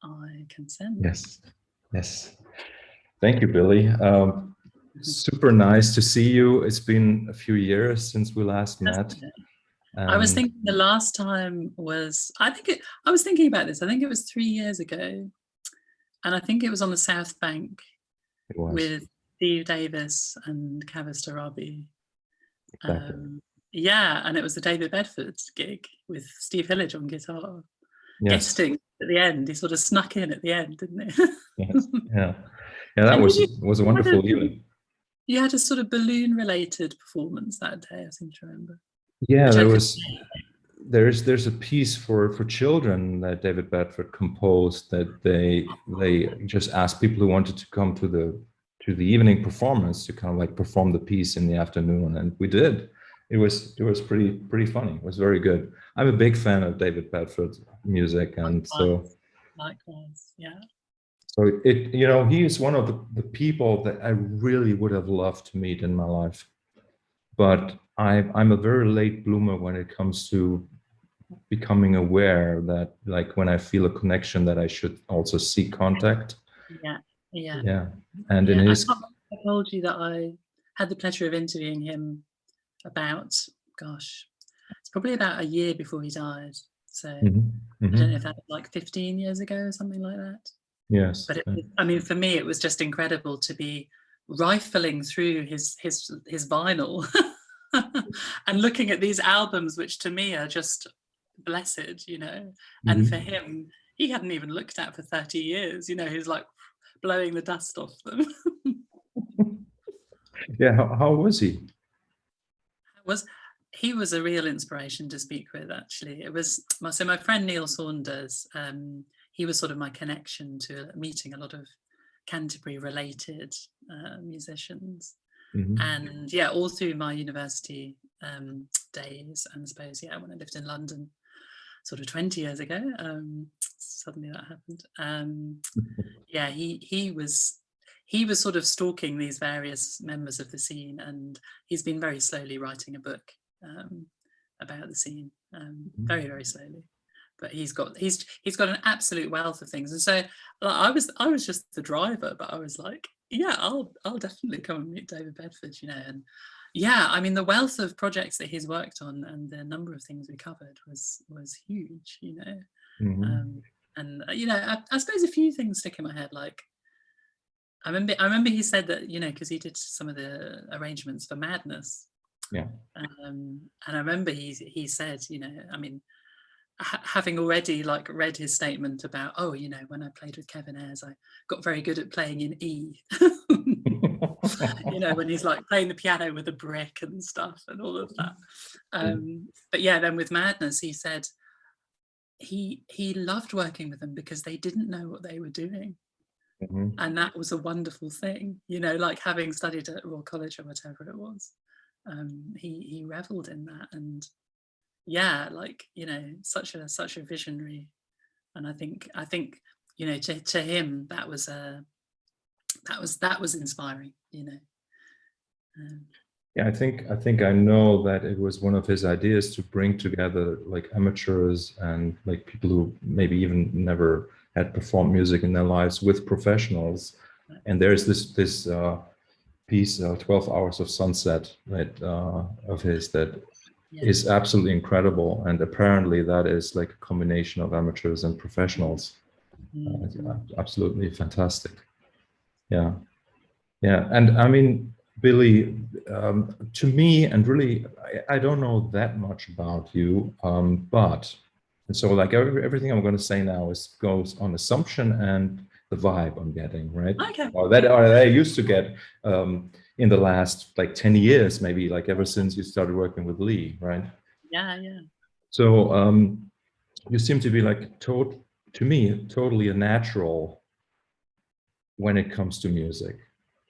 I consent. Yes, yes. Thank you, Billie. Super nice to see you. It's been a few years since we last met. I was thinking the last time was, I was thinking about this, I think it was 3 years ago. And I think it was on the South Bank with Steve Davis and Kavis Tarabi. Exactly. Yeah, and it was the David Bedford gig with Steve Hillage on guitar. Yes. Guesting at the end. He sort of snuck in at the end, didn't he? Yes. Yeah. Yeah, that was a wonderful evening. You had a sort of balloon-related performance that day, I seem to remember. Yeah, there's a piece for children that David Bedford composed that they just asked people who wanted to come to the evening performance to kind of like perform the piece in the afternoon, and we did. It was pretty funny. It was very good. I'm a big fan of David Bedford's music, and likewise, yeah. So he is one of the people that I really would have loved to meet in my life, but I'm a very late bloomer when it comes to becoming aware that, like, when I feel a connection, that I should also seek contact. Yeah. And in his, I told you that I had the pleasure of interviewing him about, gosh, it's probably about a year before he died. So I don't know if that was like 15 years ago or something like that. Yes. But I mean, for me, it was just incredible to be rifling through his vinyl and looking at these albums, which to me are just blessed, and for him, he hadn't even looked at for 30 years, he's like blowing the dust off them. Yeah, how was he? He was a real inspiration to speak with, actually. It was so my friend Neil Saunders, he was sort of my connection to meeting a lot of Canterbury related musicians. And yeah, all through my university days, and I suppose, when I lived in London sort of 20 years ago, suddenly that happened. Yeah, he was sort of stalking these various members of the scene, and he's been very slowly writing a book about the scene, very, very slowly. But he's got an absolute wealth of things. And so I was just the driver, but I was like, yeah, I'll definitely come and meet David Bedford, and yeah, I mean, the wealth of projects that he's worked on and the number of things we covered was huge, and I suppose a few things stick in my head. Like I remember he said that, because he did some of the arrangements for Madness. Yeah. And I remember he said, I mean, having already like read his statement about, when I played with Kevin Ayres, I got very good at playing in E. When he's like playing the piano with a brick and stuff and all of that. But yeah, then with Madness, he said he loved working with them because they didn't know what they were doing. And that was a wonderful thing, like having studied at Royal College or whatever it was. He reveled in that, and yeah, like, such a visionary. And I think to him that was inspiring. Yeah, I think I know that it was one of his ideas to bring together like amateurs and like people who maybe even never had performed music in their lives with professionals. And there's this piece, 12 Hours of Sunset, right, of his that is absolutely incredible. And apparently that is like a combination of amateurs and professionals. Absolutely fantastic. Yeah. And I mean, Billie, to me, and really, I don't know that much about you, but so like everything I'm going to say now goes on assumption and the vibe I'm getting, right? Okay. Or that I used to get in the last like 10 years, maybe, like ever since you started working with Lee, right? Yeah. So you seem to be like to me totally a natural when it comes to music.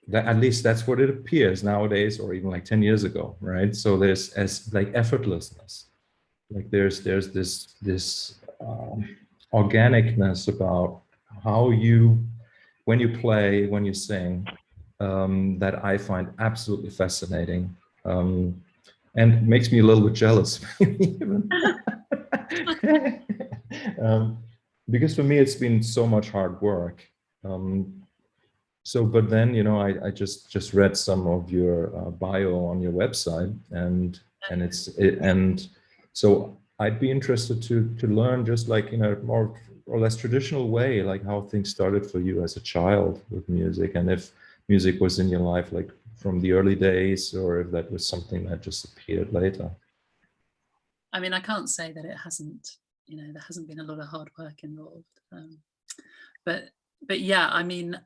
That, at least that's what it appears nowadays, or even like 10 years ago, right? So there's like effortlessness, like there's this organicness about how when you play, when you sing, that I find absolutely fascinating, and makes me a little bit jealous. Because for me, it's been so much hard work. So, but then, you know, I just read some of your bio on your website, and so I'd be interested to learn, just like in a more or less traditional way, like how things started for you as a child with music, and if music was in your life like from the early days, or if that was something that just appeared later. I mean, I can't say that it hasn't, you know, there hasn't been a lot of hard work involved. But yeah, I mean,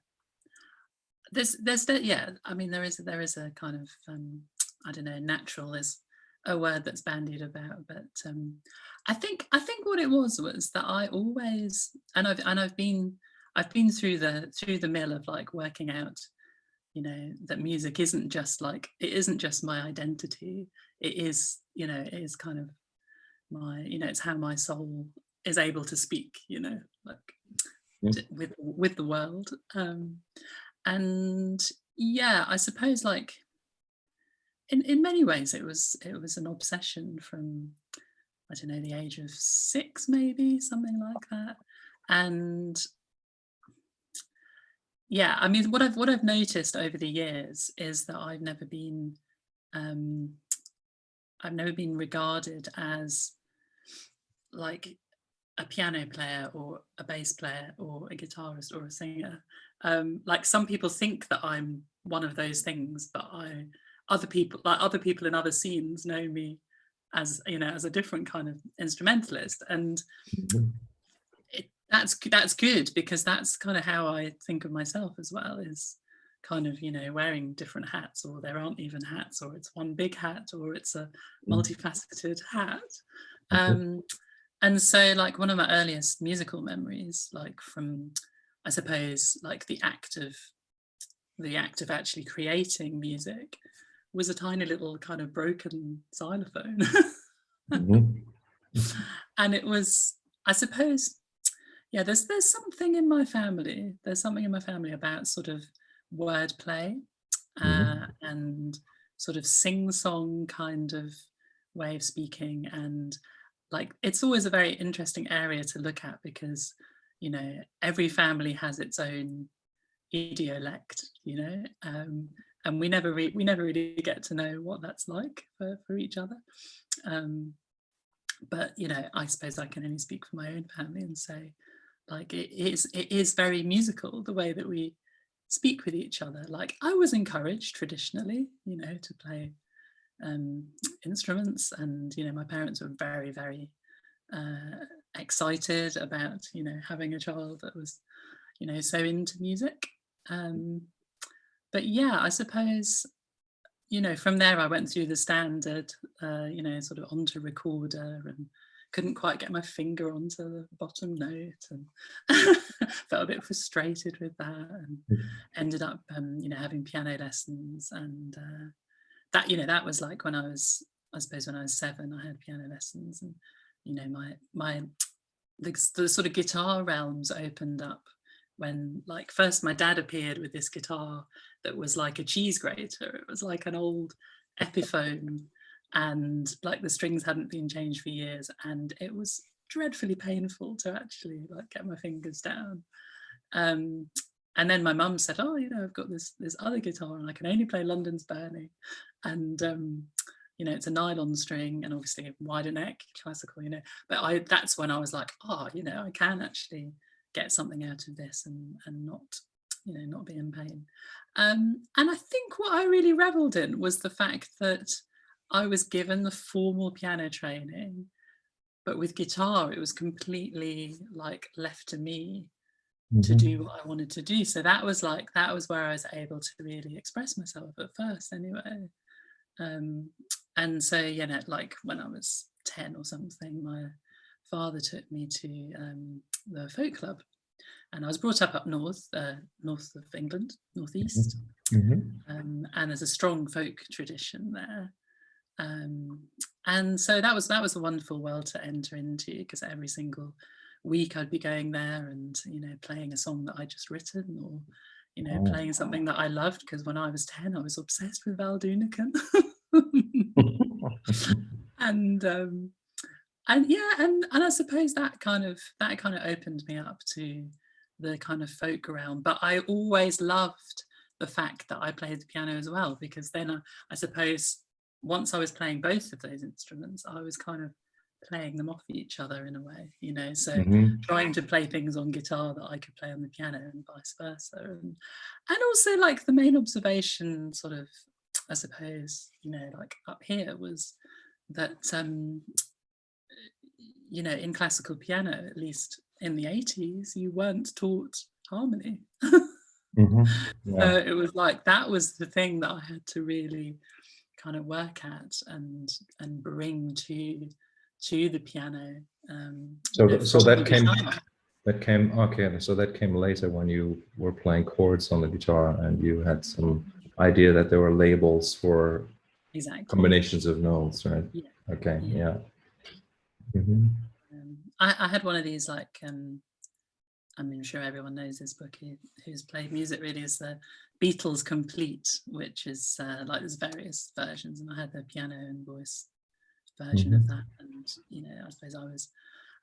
yeah, I mean, there is a kind of I don't know, natural is a word that's bandied about, but I think what it was that I always, and I've been through the mill of like working out, you know, that music isn't just like, it isn't just my identity. It is, you know, it is kind of my, you know, it's how my soul is able to speak, you know, like with the world. And yeah, I suppose like in many ways it was an obsession from, I don't know, the age of 6 maybe, something like that. And yeah, I mean, what I've noticed over the years is that I've never been regarded as like a piano player or a bass player or a guitarist or a singer. Like some people think that I'm one of those things, but other people in other scenes know me as, you know, as a different kind of instrumentalist, and that's good, because that's kind of how I think of myself as well, is kind of, you know, wearing different hats, or there aren't even hats, or it's one big hat, or it's a multifaceted hat. And so like one of my earliest musical memories, like from, I suppose, like the act of actually creating music, was a tiny little kind of broken xylophone. And it was, I suppose, yeah, there's something in my family. There's something in my family about sort of wordplay and sort of sing-song kind of way of speaking. And like, it's always a very interesting area to look at, because, you know, every family has its own idiolect, you know, and we never really get to know what that's like for each other. But, you know, I suppose I can only speak for my own family and say, like, it is very musical, the way that we speak with each other. Like, I was encouraged traditionally, you know, to play instruments, and, you know, my parents were very, very excited about, you know, having a child that was, you know, so into music. But yeah, I suppose, you know, from there I went through the standard, you know, sort of onto recorder, and couldn't quite get my finger onto the bottom note, and felt a bit frustrated with that, and ended up, you know, having piano lessons. And that, you know, that was like when I suppose when I was 7, I had piano lessons, and, you know, the sort of guitar realms opened up when, like, first my dad appeared with this guitar that was like a cheese grater. It was like an old Epiphone, and like the strings hadn't been changed for years, and it was dreadfully painful to actually like get my fingers down. And then my mum said, oh, you know, I've got this other guitar, and I can only play London's Burning, and you know, it's a nylon string, and obviously wider neck, classical, you know. But that's when I was like, oh, you know, I can actually get something out of this, and not, you know, not be in pain. And I think what I really reveled in was the fact that I was given the formal piano training, but with guitar it was completely like left to me to do what I wanted to do. So that was where I was able to really express myself at first anyway. And so, you know, like when I was 10 or something, my father took me to the folk club, and I was brought up north of England, northeast, and there's a strong folk tradition there. And so that was a wonderful world to enter into, because every single week I'd be going there and, you know, playing a song that I'd just written, or, you know, playing something that I loved, because when I was 10 I was obsessed with Val Doonican. And And yeah, and I suppose that kind of opened me up to the kind of folk realm. But I always loved the fact that I played the piano as well, because then I suppose once I was playing both of those instruments, I was kind of playing them off each other in a way, you know. So Hmm. trying to play things on guitar that I could play on the piano and vice versa. And also like the main observation sort of, I suppose, you know, like up here was that you know, in classical piano, at least in the 80s, you weren't taught harmony. Hmm. So Yeah. it was like that was the thing that I had to really kind of work at and bring to the piano. You know, So from the that came guitar. okay. So that came later when you were playing chords on the guitar and you had some idea that there were labels for Exactly. combinations of notes, right? Yeah. Okay. Yeah. Yeah. Hmm. I had one of these like I mean, I'm sure everyone knows this book who's played music really, is the Beatles Complete, which is like there's various versions, and I had the piano and voice version of Hmm. that. And you know, I suppose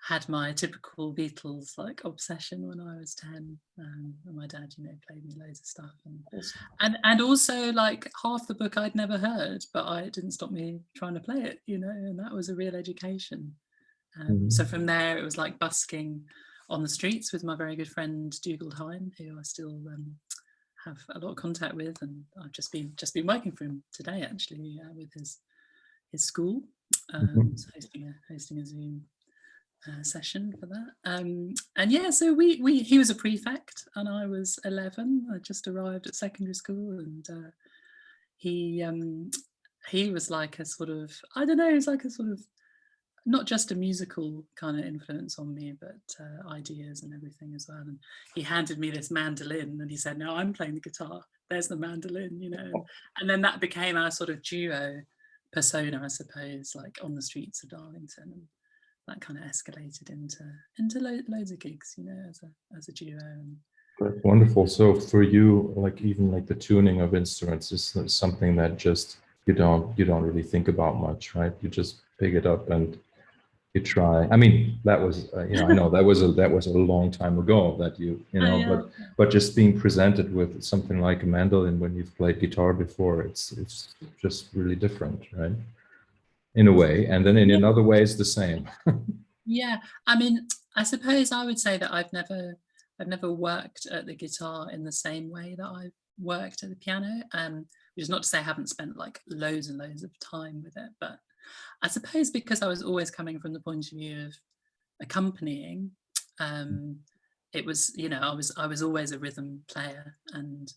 had my typical Beatles like obsession when I was 10, and my dad, you know, played me loads of stuff, and also like half the book I'd never heard, but it didn't stop me trying to play it, you know, and that was a real education. So from there, it was like busking on the streets with my very good friend Dougal Hine, who I still have a lot of contact with, and I've just been working for him today actually with his school, Hmm. so hosting a Zoom session for that. And yeah, so he was a prefect, and I was 11. I just arrived at secondary school, and he he was like a sort of, I don't know, he was like a sort of not just a musical kind of influence on me, but ideas and everything as well. And he handed me this mandolin and he said, "No, I'm playing the guitar. There's the mandolin," you know. And then that became our sort of duo persona, I suppose, like on the streets of Darlington. And that kind of escalated into loads of gigs, you know, as a duo. And That's wonderful. So for you, like even like the tuning of instruments is something that just you don't really think about much, right? You just pick it up and you try. I mean, that was you know, I know that was a long time ago that you know, yeah, but just being presented with something like a mandolin when you've played guitar before, it's just really different, right? In a way, and then in yeah, another way, it's the same. yeah. I mean, I suppose I would say that I've never worked at the guitar in the same way that I've worked at the piano. Which is not to say I haven't spent like loads and loads of time with it, but I suppose because I was always coming from the point of view of accompanying, um, it was, you know, I was always a rhythm player, and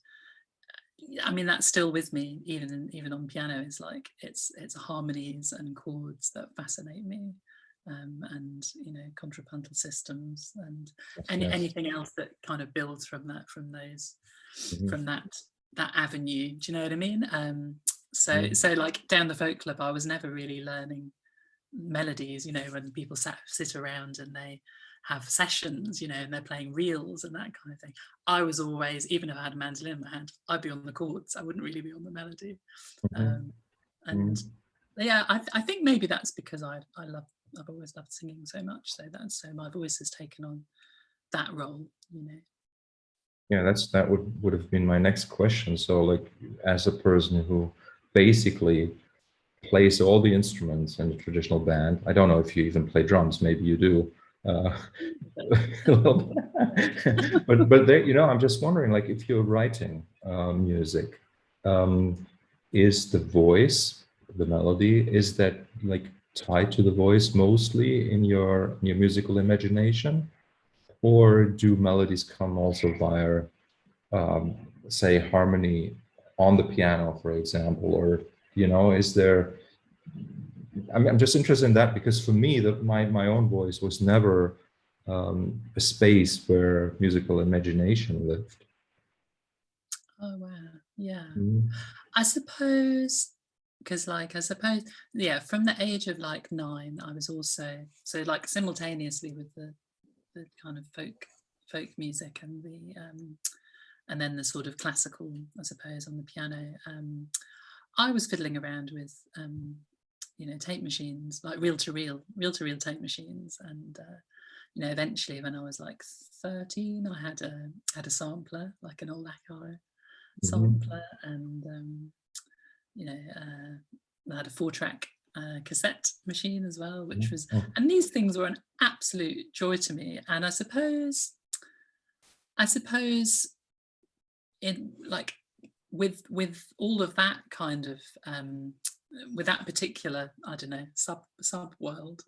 I mean that's still with me even on piano. It's like it's harmonies and chords that fascinate me, and you know, contrapuntal systems and Yes. anything else that kind of builds from those Mhm. from that avenue. Do you know what I mean? Mhm. So like down the folk club, I was never really learning melodies, you know, when people sit around and they have sessions, you know, and they're playing reels and that kind of thing. I was always, even if I had a mandolin in my hand, I'd be on the chords. I wouldn't really be on the melody. Mhm. Um, and Mhm. yeah, I think maybe that's because I've always loved singing so much. So my voice has taken on that role, you know. Yeah, that would have been my next question. So, like, as a person who basically plays all the instruments in a traditional band, I don't know if you even play drums. Maybe you do. Uh, a little bit. But there, you know, I'm just wondering, like, if you're writing music, um, is the voice, the melody, is that like tied to the voice mostly in your musical imagination? Or do melodies come also via, um, say, harmony on the piano, for example? Or, you know, is there, I'm just interested in that because for me, my own voice was never a space where musical imagination lived. Oh wow, yeah. Mm. I suppose because yeah, from the age of like 9, I was also so like simultaneously with the kind of folk music and then the sort of classical, I suppose, on the piano. I was fiddling around with tape machines, like reel-to-reel tape machines. And eventually when I was like 13, I had a sampler, like an old Akai sampler, and I had a 4-track cassette machine as well, which was, and these things were an absolute joy to me. And I suppose in like with all of that kind of with that particular, I don't know, sub world,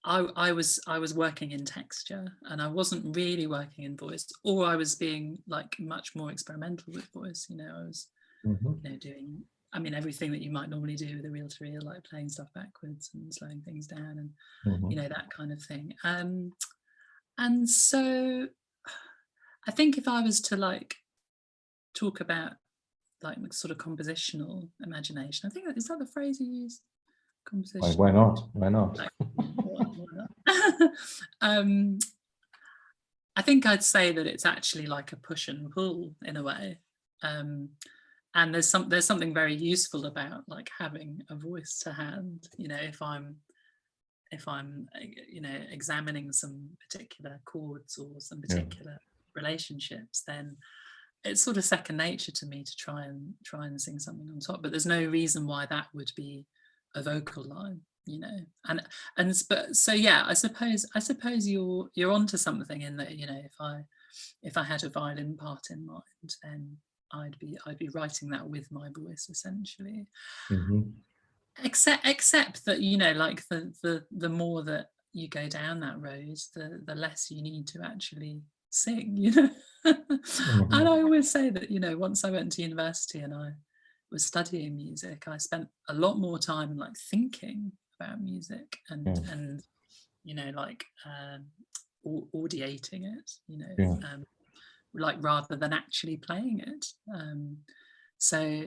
I was working in texture, and I wasn't really working in voice, or I was being like much more experimental with voice. I was doing, I mean, everything that you might normally do with a reel-to-reel, like playing stuff backwards and slowing things down, and that kind of thing. And so I think if I was to like talk about like sort of compositional imagination, I think, is that the phrase you use? Composition. Why not? Why not? Like, why not? I think I'd say that it's actually like a push and pull in a way. And there's something very useful about like having a voice to hand. If I'm examining some particular chords or some particular relationships, then it's sort of second nature to me to try and sing something on top. But there's no reason why that would be a vocal line, but so yeah, I suppose you're onto something in that. If I had a violin part in mind, then I'd be writing that with my voice essentially. Except that like the more that you go down that road, the less you need to actually sing. And I always say that once I went to university and I was studying music, I spent a lot more time like thinking about music and like audiating it, like rather than actually playing it. So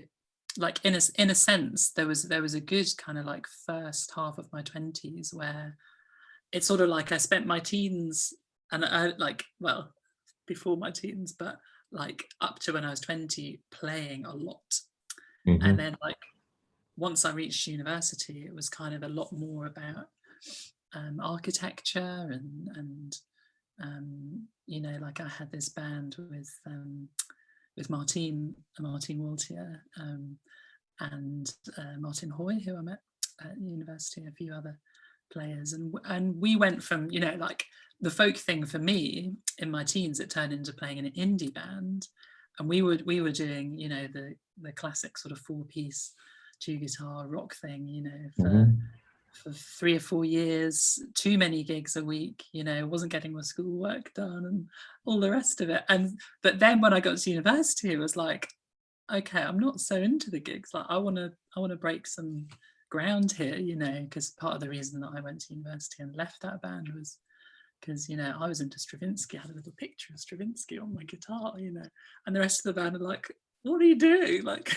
like in a sense, there was a good kind of like first half of my 20s where it's sort of like I spent my teens and before my teens, but like up to when I was 20 playing a lot. And then like once I reached university, it was kind of a lot more about architecture and like I had this band with Martin Waltier and Martin Hoy, who I met at university, a few other players, and we went from like the folk thing for me in my teens, it turned into playing in an indie band, and we were doing the classic sort of 4-piece 2-guitar rock thing, for 3 or 4 years, too many gigs a week, wasn't getting my schoolwork done and all the rest of it. But then when I got to university, it was like, okay, I'm not so into the gigs. Like I want to break some ground here, because part of the reason that I went to university and left that band was because I was into Stravinsky. I had a little picture of Stravinsky on my guitar, and the rest of the band are like, what are you doing? Like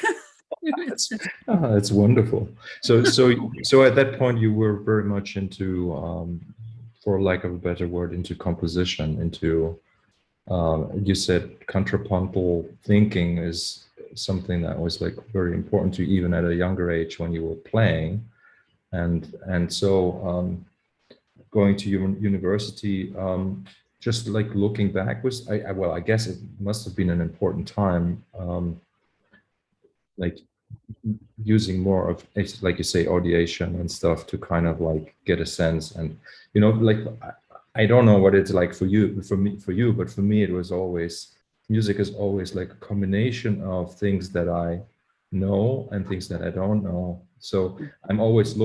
it's just... that's wonderful. So at that point you were very much into for lack of a better word, into composition, into you said contrapuntal thinking is something that was like very important to you even at a younger age when you were playing, and so going to university, just like looking back, was I guess it must have been an important time, like using more of, like you say, audiation and stuff to kind of like get a sense. And like I don't know what it's like for you, but for me it was always, music is always like a combination of things that I know and things that I don't know. So I'm always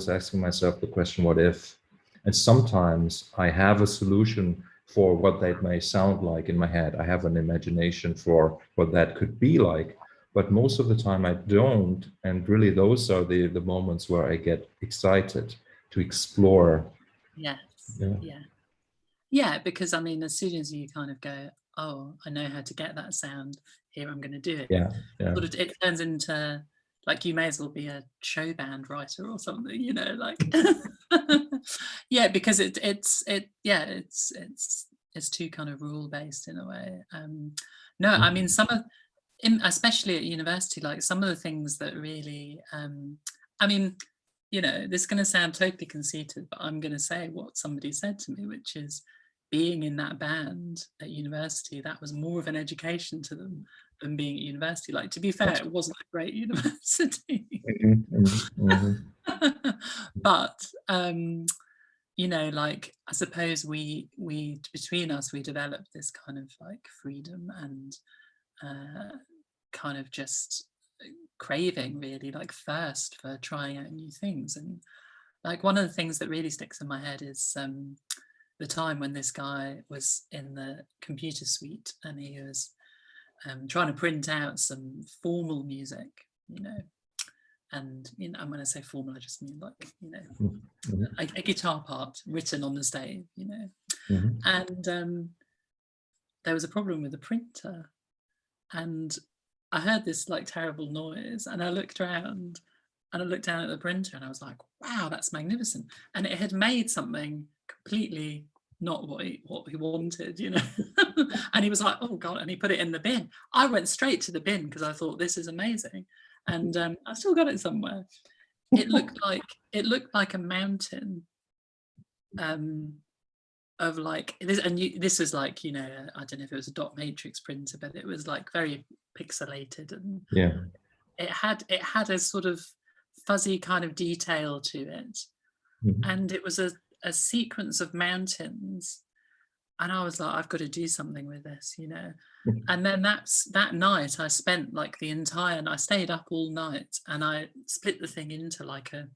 asking myself the question, what if? And sometimes I have a solution for what that may sound like in my head. I have an imagination for what that could be like, but most of the time I don't. And really those are the moments where I get excited to explore. Yes. Yeah, because I mean, as soon as you kind of go, oh, I know how to get that sound, here I'm going to do it. Yeah. Sort of, it turns into like you may as well be a show band writer or something, like yeah, because it's too kind of rule based in a way. No, I mean, especially at university, like some of the things that really, I mean, you know, this is going to sound totally conceited, but I'm going to say what somebody said to me, which is being in that band at university, that was more of an education to them than being at university. Like, to be fair, it wasn't a great university. But, you know, like, I suppose we between us, we developed this kind of like freedom and kind of just craving, really, like thirst for trying out new things. And like one of the things that really sticks in my head is the time when this guy was in the computer suite and he was trying to print out some formal music, you know. And, you know, and when I say formal, I just mean like, you know, a guitar part written on the stave, you know. And there was a problem with the printer. And I heard this like terrible noise, and I looked around and I looked down at the printer and I was like, wow, that's magnificent. And it had made something completely not what he wanted, you know. And he was like, oh God, and he put it in the bin. I went straight to the bin because I thought, this is amazing. And I still got it somewhere. It looked like a mountain of like this, and this was like, you know, I don't know if it was a dot matrix printer, but it was like very pixelated, and it had a sort of fuzzy kind of detail to it, and it was a sequence of mountains, and I was like, I've got to do something with this, you know. And then that night I spent like the entire night, I stayed up all night and I split the thing into like a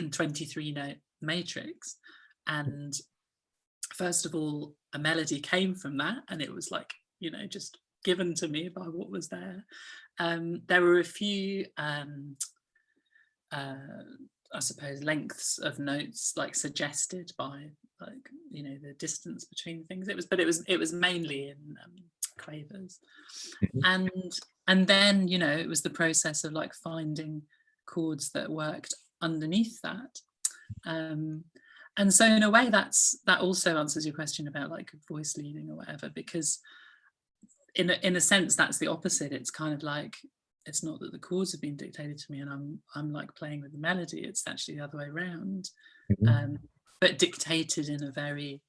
23 note matrix. And first of all, a melody came from that, and it was like, you know, just given to me by what was there. There were a few I suppose lengths of notes like suggested by, like, you know, the distance between things. It was mainly in quavers. And then, you know, it was the process of like finding chords that worked underneath that. And so in a way that also answers your question about like voice leading or whatever, because in a sense that's the opposite. It's kind of like, it's not that the chords have been dictated to me and I'm like playing with the melody. It's actually the other way around, but dictated in a very,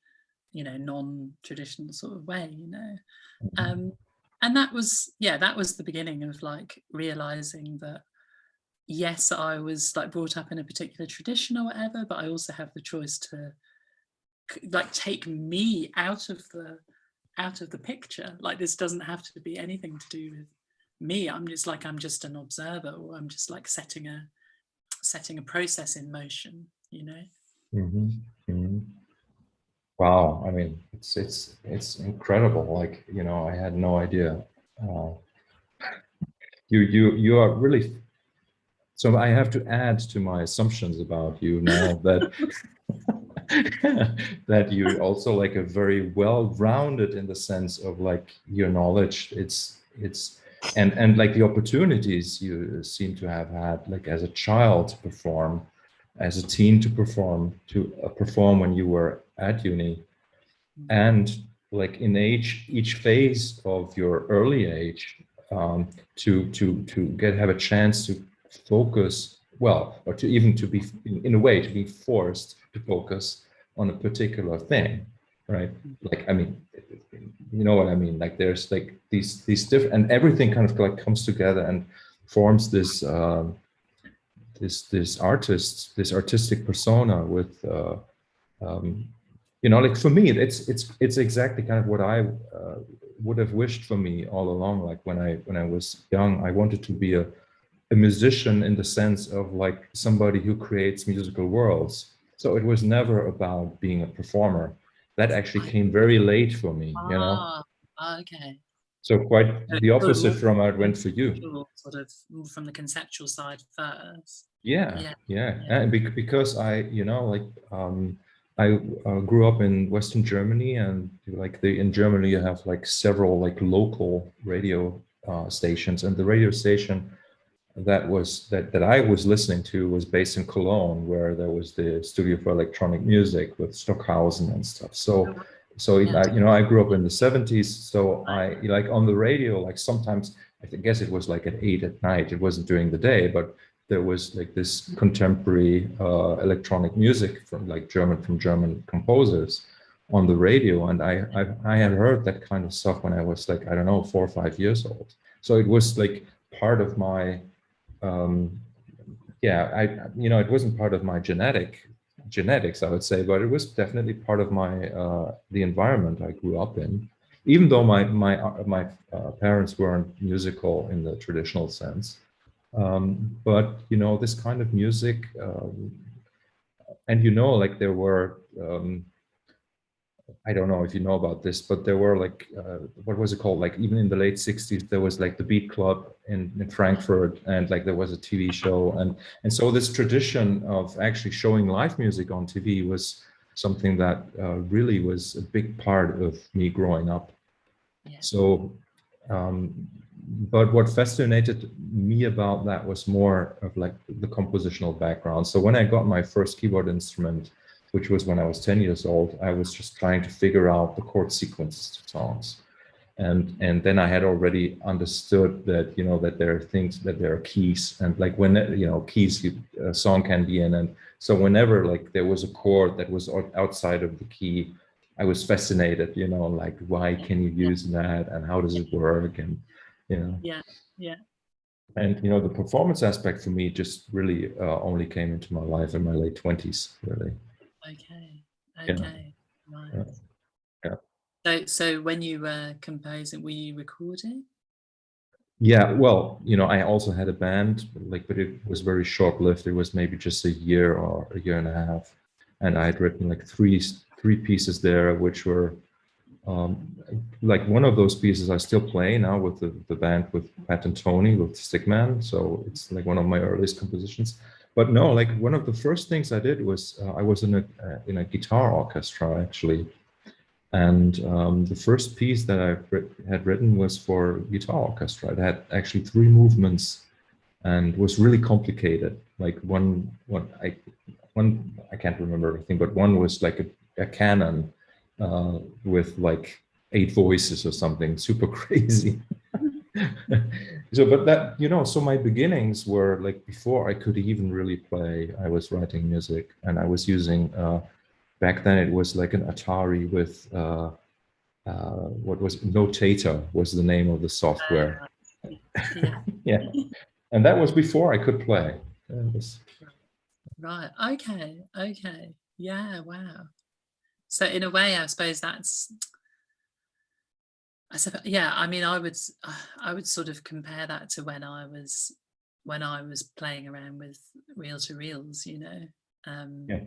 you know, non-traditional sort of way, you know. And that was the beginning of like realizing that, yes, I was like brought up in a particular tradition or whatever, but I also have the choice to like take me out of the picture. Like, this doesn't have to be anything to do with me. I'm just an observer, or I'm just like setting a process in motion, you know. Wow, I mean, it's incredible. Like, you know, I had no idea. You are really. So I have to add to my assumptions about you now that that you also like a very well-rounded in the sense of like your knowledge. It's and like the opportunities you seem to have had, like as a child to perform, as a teen to perform when you were at uni, and like in each phase of your early age, to have a chance to focus well, or to be in a way to be forced to focus on a particular thing, right? Like, I mean, you know what I mean? Like, there's like these different, and everything kind of like comes together and forms this this artistic persona with you know, like for me, it's exactly kind of what I would have wished for me all along. Like when I was young, I wanted to be a musician in the sense of like somebody who creates musical worlds. So it was never about being a performer. That actually came very late for me, you know. Okay. So quite the opposite from how it went for you. Sort of from the conceptual side first. Yeah. And because I, you know, like I grew up in Western Germany, and like in Germany you have like several like local radio stations, and the radio station that I was listening to was based in Cologne, where there was the Studio for Electronic Music with Stockhausen and stuff. So I, you know, I grew up in the 70s, so I like on the radio, like sometimes I guess it was like at 8 at night. It wasn't during the day, but there was like this contemporary electronic music from German composers on the radio, and I had heard that kind of stuff when I was like, I don't know, 4 or 5 years old. So it was like part of my it wasn't part of my genetics, I would say, but it was definitely part of my the environment I grew up in. Even though my parents weren't musical in the traditional sense, but this kind of music, and like there were. I don't know if you know about this, but there were like, what was it called? Like even in the late 60s, there was like the Beat Club in Frankfurt, and like there was a TV show. And so this tradition of actually showing live music on TV was something that really was a big part of me growing up. Yeah. So, but what fascinated me about that was more of like the compositional background. So when I got my first keyboard instrument, which was when I was 10 years old, I was just trying to figure out the chord sequences to songs. And then I had already understood that, that there are things, that there are keys, and like when, keys a song can be in. And so whenever like there was a chord that was outside of the key, I was fascinated, like why can you use that, and how does it work? And, Yeah. And, the performance aspect for me just really only came into my life in my late 20s, really. Okay. Right. Yeah. So when you were composing, were you recording? Yeah, well, I also had a band, but it was very short-lived. It was maybe just a year or a year and a half, and I had written like three pieces there, which were like one of those pieces I still play now with the band with Pat and Tony with Stickman. So it's like one of my earliest compositions. But no, like one of the first things I did was I was in a guitar orchestra actually, and the first piece that I had written was for guitar orchestra. It had actually 3 movements and was really complicated. Like one I can't remember everything, but one was like a canon with like 8 voices or something super crazy. So, but that, so my beginnings were like before I could even really play, I was writing music, and I was using, back then it was like an Atari with, what was it? Notator was the name of the software. Yeah. Yeah. And that was before I could play. Right. Okay. Yeah. Wow. So in a way, I suppose yeah. I mean, I would sort of compare that to when I was playing around with reel-to-reels, Yeah.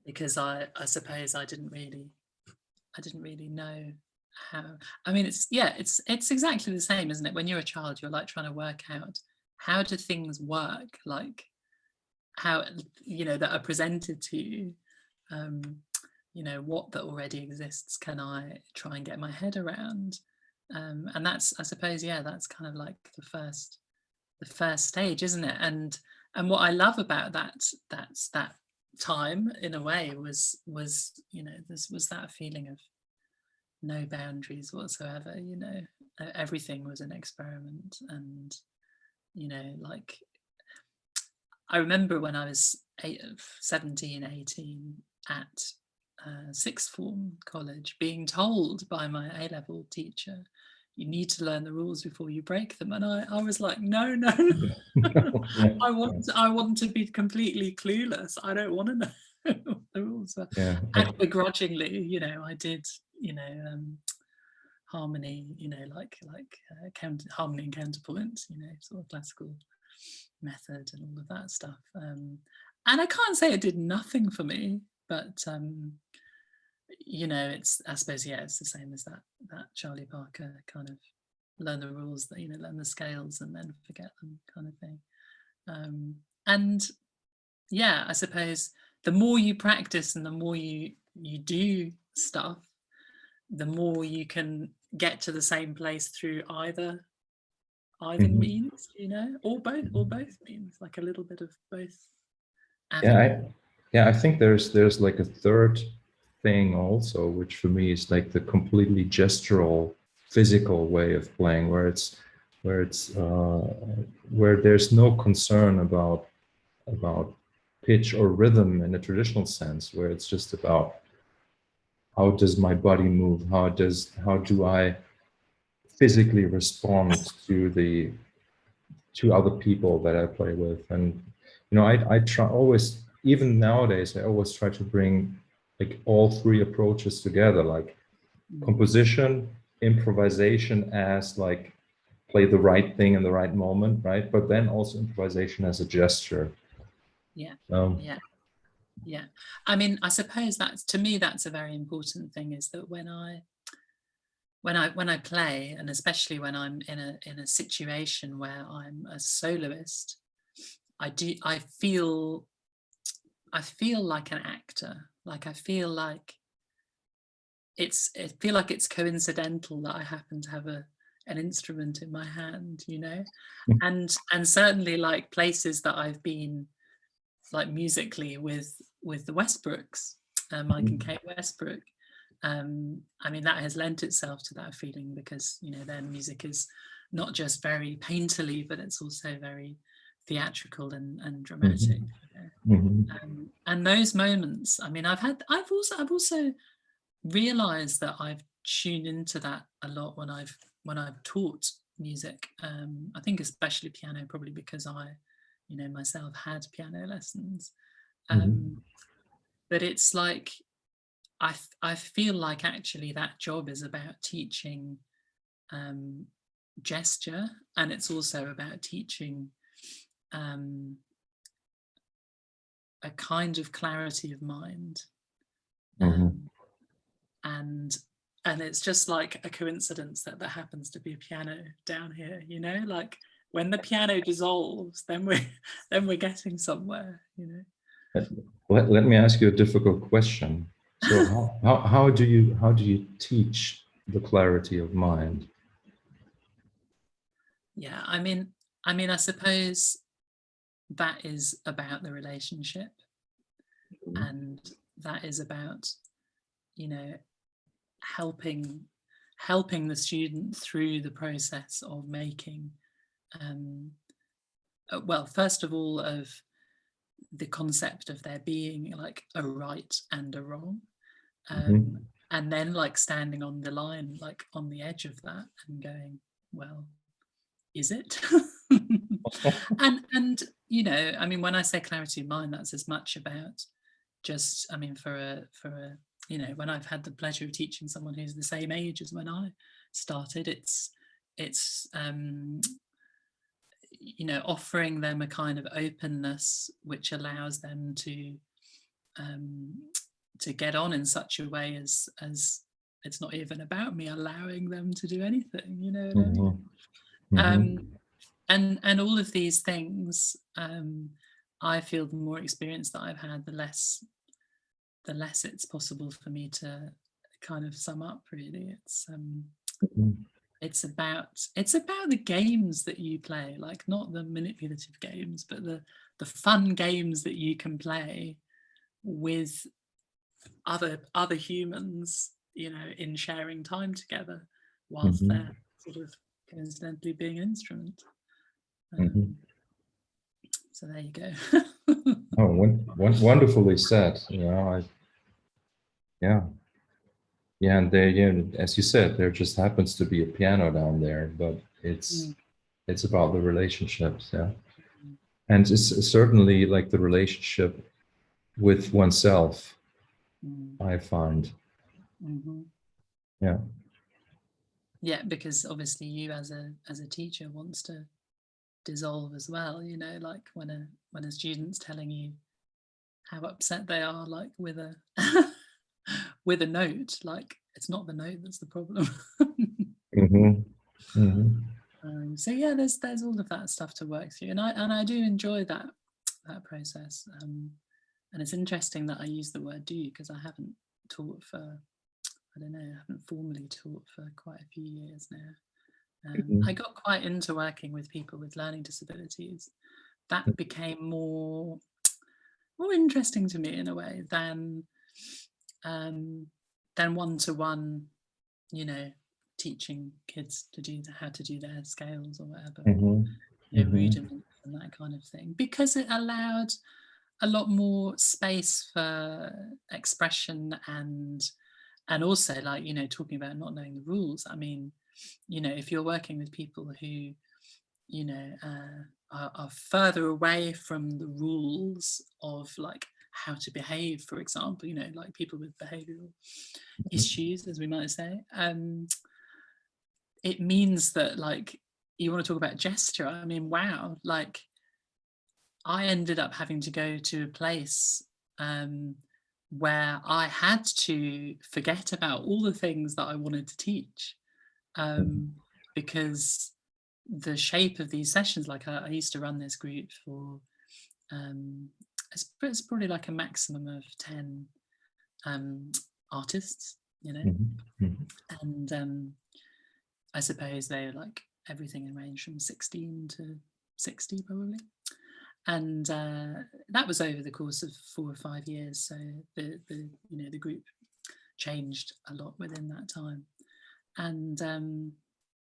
because I suppose I didn't really know how. I mean, it's exactly the same, isn't it? When you're a child, you're like trying to work out how do things work, like how that are presented to you. What that already exists can I try and get my head around, and that's, I suppose, that's kind of like the first stage, isn't it? And what I love about that time in a way was this was that feeling of no boundaries whatsoever. Everything was an experiment. And like I remember when I was 17, 18 at sixth form college, being told by my A-level teacher, you need to learn the rules before you break them. And I was like, no. I want to be completely clueless. I don't want to know the rules. Yeah. And begrudgingly, I did, harmony, like harmony and counterpoint, sort of classical method and all of that stuff. And I can't say it did nothing for me, but it's, I suppose, it's the same as that Charlie Parker kind of learn the rules, that learn the scales and then forget them kind of thing. And I suppose the more you practice and the more you do stuff, the more you can get to the same place through either means, or both means, like a little bit of both. I think there's like a third thing also, which for me is like the completely gestural, physical way of playing, where it's where it's where there's no concern about pitch or rhythm in a traditional sense, where it's just about how does my body move, how do I physically respond to other people that I play with. And you know, I try always, even nowadays, I always try to bring like all three approaches together, like composition, improvisation as like play the right thing in the right moment, right? But then also improvisation as a gesture. Yeah. Yeah. I mean, I suppose that's, to me, that's a very important thing, is that when I play, and especially when I'm in a situation where I'm a soloist, I feel like an actor. Like I feel like it's coincidental that I happen to have an instrument in my hand, you know. And certainly like places that I've been like musically with the Westbrooks, Mike and Kate Westbrook, I mean, that has lent itself to that feeling, because you know their music is not just very painterly, but it's also very theatrical and dramatic. And those moments, I mean, I've also realized that I've tuned into that a lot when I've taught music. I think especially piano, probably because I, you know, myself had piano lessons. But it's like I feel like actually that job is about teaching gesture, and it's also about teaching a kind of clarity of mind. And it's just like a coincidence that there happens to be a piano down here, you know, like when the piano dissolves, then we're getting somewhere, you know. Let me ask you a difficult question. So how do you teach the clarity of mind? Yeah, I mean, I suppose that is about the relationship, and that is about, you know, helping the student through the process of making, well, first of all, of the concept of there being like a right and a wrong, and then like standing on the line, like on the edge of that, and going, well, is it? and you know, I mean, when I say clarity of mind, that's as much about just, I mean, for a you know, when I've had the pleasure of teaching someone who's the same age as when I started, it's you know, offering them a kind of openness which allows them to get on in such a way as it's not even about me allowing them to do anything, you know what I mean? And all of these things, I feel the more experience that I've had, the less it's possible for me to kind of sum up, really. It's about the games that you play, like not the manipulative games, but the fun games that you can play with other humans, you know, in sharing time together whilst they're sort of coincidentally being an instrument. So there you go. Oh, wonderfully said. You know, yeah, and there, you know, as you said, there just happens to be a piano down there, but it's about the relationships, yeah, and it's certainly like the relationship with oneself. I find, yeah, because obviously you as a teacher wants to dissolve as well, you know, like when a student's telling you how upset they are, like with a with a note, like it's not the note that's the problem. So yeah, there's all of that stuff to work through, and I do enjoy that process, and it's interesting that I use the word do, because I haven't taught for, I don't know, I haven't formally taught for quite a few years now. I got quite into working with people with learning disabilities. That became more interesting to me in a way than one-to-one, you know, teaching kids to do how to do their scales or whatever, Mm-hmm. rudiments and that kind of thing, because it allowed a lot more space for expression and also, like, talking about not knowing the rules. I mean, if you're working with people who are further away from the rules of like how to behave, for example, like people with behavioral issues, as we might say, it means that, like, you want to talk about gesture. I mean, wow, like I ended up having to go to a place where I had to forget about all the things that I wanted to teach, because the shape of these sessions, like I used to run this group for, it's probably like a maximum of 10 artists, and I suppose they're like everything in range from 16 to 60 probably. And that was over the course of 4 or 5 years. So the group changed a lot within that time, and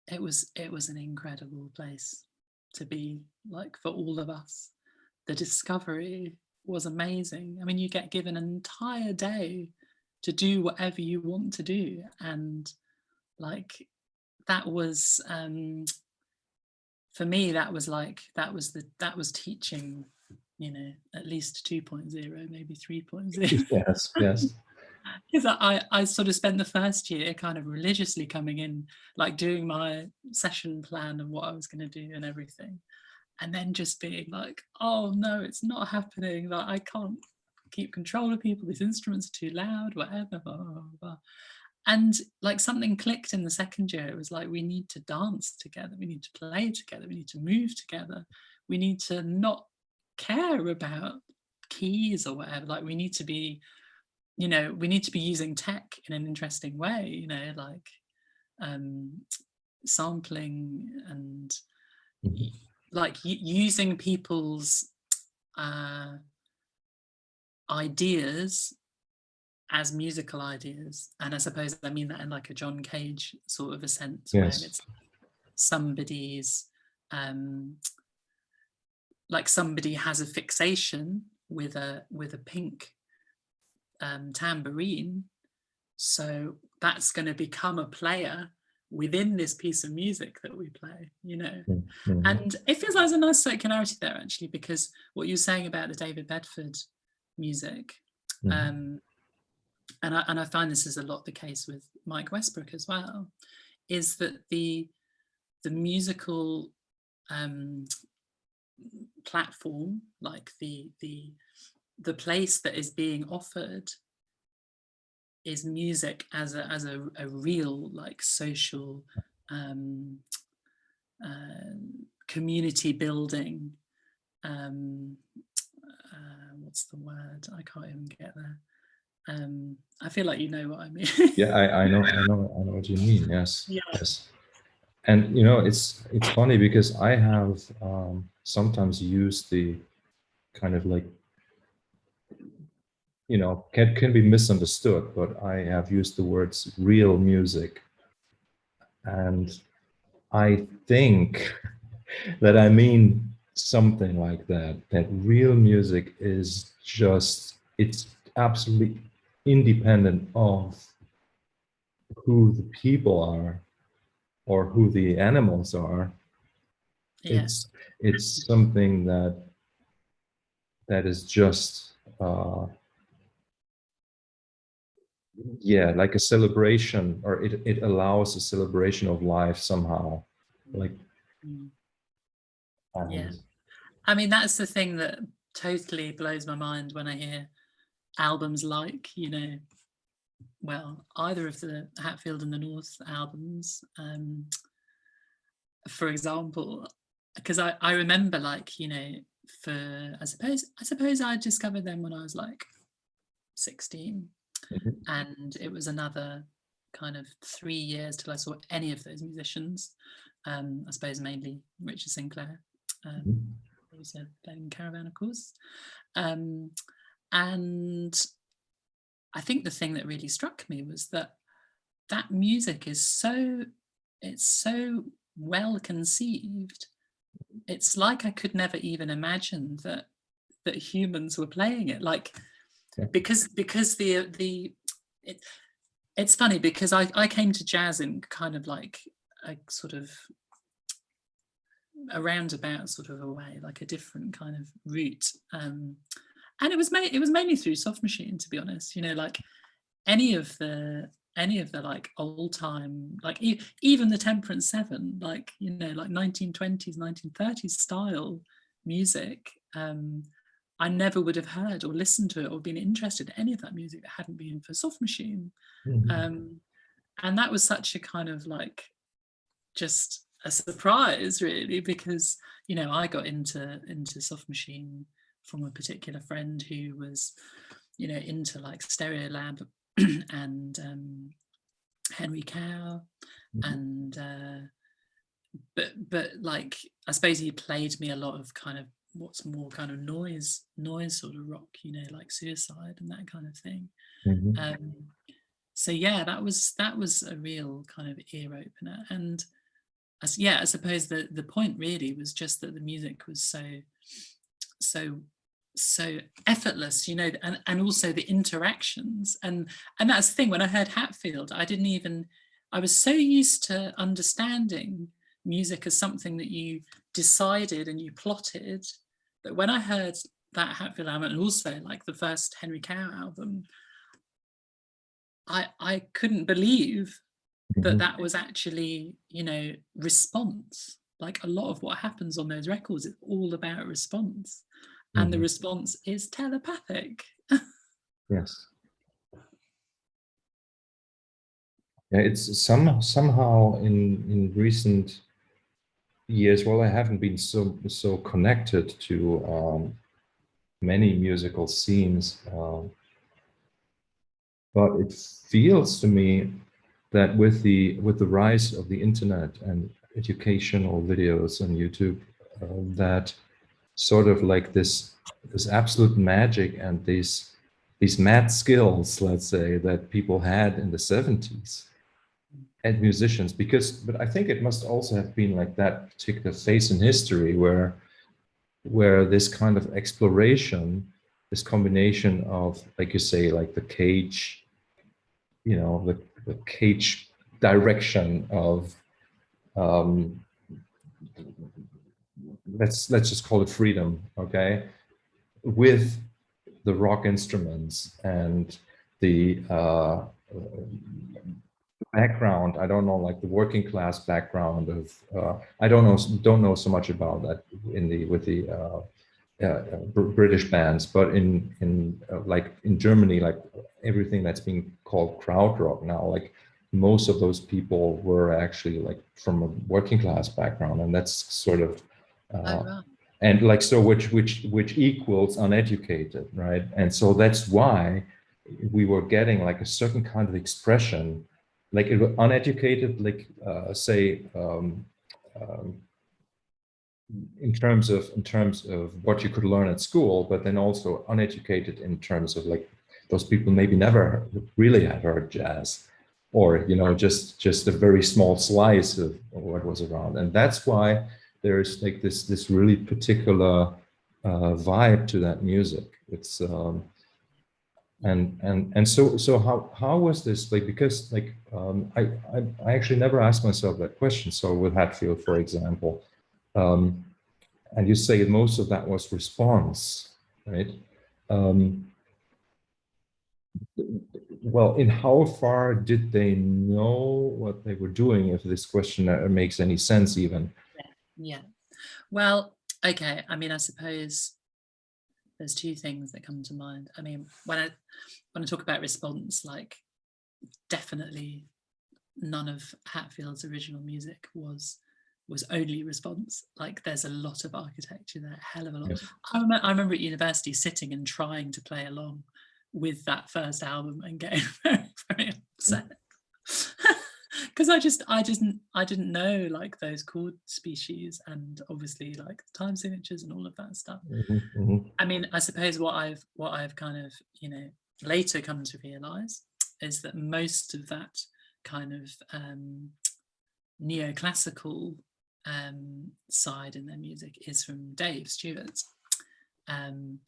it was an incredible place to be, like, for all of us. The discovery was amazing. I mean, you get given an entire day to do whatever you want to do, and like that was for me, that was teaching, at least 2.0, maybe 3.0. Yes. Because I sort of spent the first year kind of religiously coming in, like doing my session plan and what I was going to do and everything, and then just being like, oh no, it's not happening. Like, I can't keep control of people. These instruments are too loud, whatever. Blah, blah, blah. And like something clicked in the second year. It was like, we need to dance together. We need to play together. We need to move together. We need to not care about keys or whatever. Like, we need to be, we need to be using tech in an interesting way, like sampling and like using people's ideas as musical ideas. And I suppose I mean that in like a John Cage sort of a sense, where it's somebody's like somebody has a fixation with a pink tambourine, so that's going to become a player within this piece of music that we play, and it feels like there's a nice circularity there, actually, because what you're saying about the David Bedford music, and I find this is a lot the case with Mike Westbrook as well, is that the musical platform, like the place that is being offered, is music as a real, like, social community building, what's the word, I can't even get there. I feel like you know what I mean. Yeah, I know what you mean. Yes. Yeah. Yes. And it's funny because I have sometimes used the kind of like, can be misunderstood, but I have used the words real music, and I think that I mean something like that real music is just, it's absolutely independent of who the people are or who the animals are. Yes. It's something that is just like a celebration, or it allows a celebration of life somehow, like. Yeah, I mean, that's the thing that totally blows my mind when I hear albums like, well, either of the Hatfield and the North albums, for example, because I remember, like, for I suppose I discovered them when I was like 16, and it was another kind of 3 years till I saw any of those musicians. I suppose mainly Richard Sinclair, who's playing Caravan, of course, and I think the thing that really struck me was that music is so it's so well conceived. It's like I could never even imagine that humans were playing it, like, because it's funny because I came to jazz in kind of like a sort of a roundabout sort of a way, like a different kind of route, and it was mainly through Soft Machine, to be honest. You know, like any of the like old time, like even the Temperance Seven, like, you know, like 1920s 1930s style music, I never would have heard or listened to it or been interested in any of that music that hadn't been for Soft Machine. And that was such a kind of like just a surprise, really, because, you know, I got into Soft Machine from a particular friend who was, you know, into like Stereolab and Henry Cow, and but like, I suppose he played me a lot of kind of what's more kind of noise sort of rock, you know, like Suicide and that kind of thing. So yeah, that was a real kind of ear opener. And yeah, I suppose the point really was just that the music was so effortless, you know, and also the interactions, and that's the thing. When I heard Hatfield, I was so used to understanding music as something that you decided and you plotted, that when I heard that Hatfield album, and also like the first Henry Cow album, I couldn't believe that was actually, you know, response. Like, a lot of what happens on those records is all about response, and the response is telepathic. Yes. Yeah, it's somehow in recent years, well, I haven't been so connected to many musical scenes, but it feels to me that with the rise of the internet and educational videos on YouTube, that sort of like this absolute magic and these mad skills, let's say, that people had in the 70s, and musicians, but I think it must also have been like that particular phase in history where this kind of exploration, this combination of, like you say, like the cage, you know, the cage direction of let's just call it freedom, okay, with the rock instruments and the background. I don't know, like the working class background of I don't know so much about that with the British bands, but in like in Germany, like everything that's being called krautrock now, like most of those people were actually like from a working class background, and that's sort of and like, so which equals uneducated, right? And so that's why we were getting like a certain kind of expression, like it was uneducated, like say in terms of what you could learn at school, but then also uneducated in terms of like those people maybe never really had heard jazz, or, you know, just a very small slice of what was around. And that's why there's like this really particular vibe to that music. It's and so how was this, like, because like I actually never asked myself that question. So with Hatfield, for example, and you say most of that was response, right? Well, in how far did they know what they were doing, if this question makes any sense even? Yeah. Well, okay. I mean, I suppose there's two things that come to mind. I mean, when I talk about response, like, definitely none of Hatfield's original music was only response. Like, there's a lot of architecture there, a hell of a lot. Yes. I remember at university sitting and trying to play along with that first album and getting very, very upset. Because I didn't know like those chord species and obviously like time signatures and all of that stuff. I mean, I suppose what I've kind of, you know, later come to realize is that most of that kind of neoclassical side in their music is from Dave Stewart. And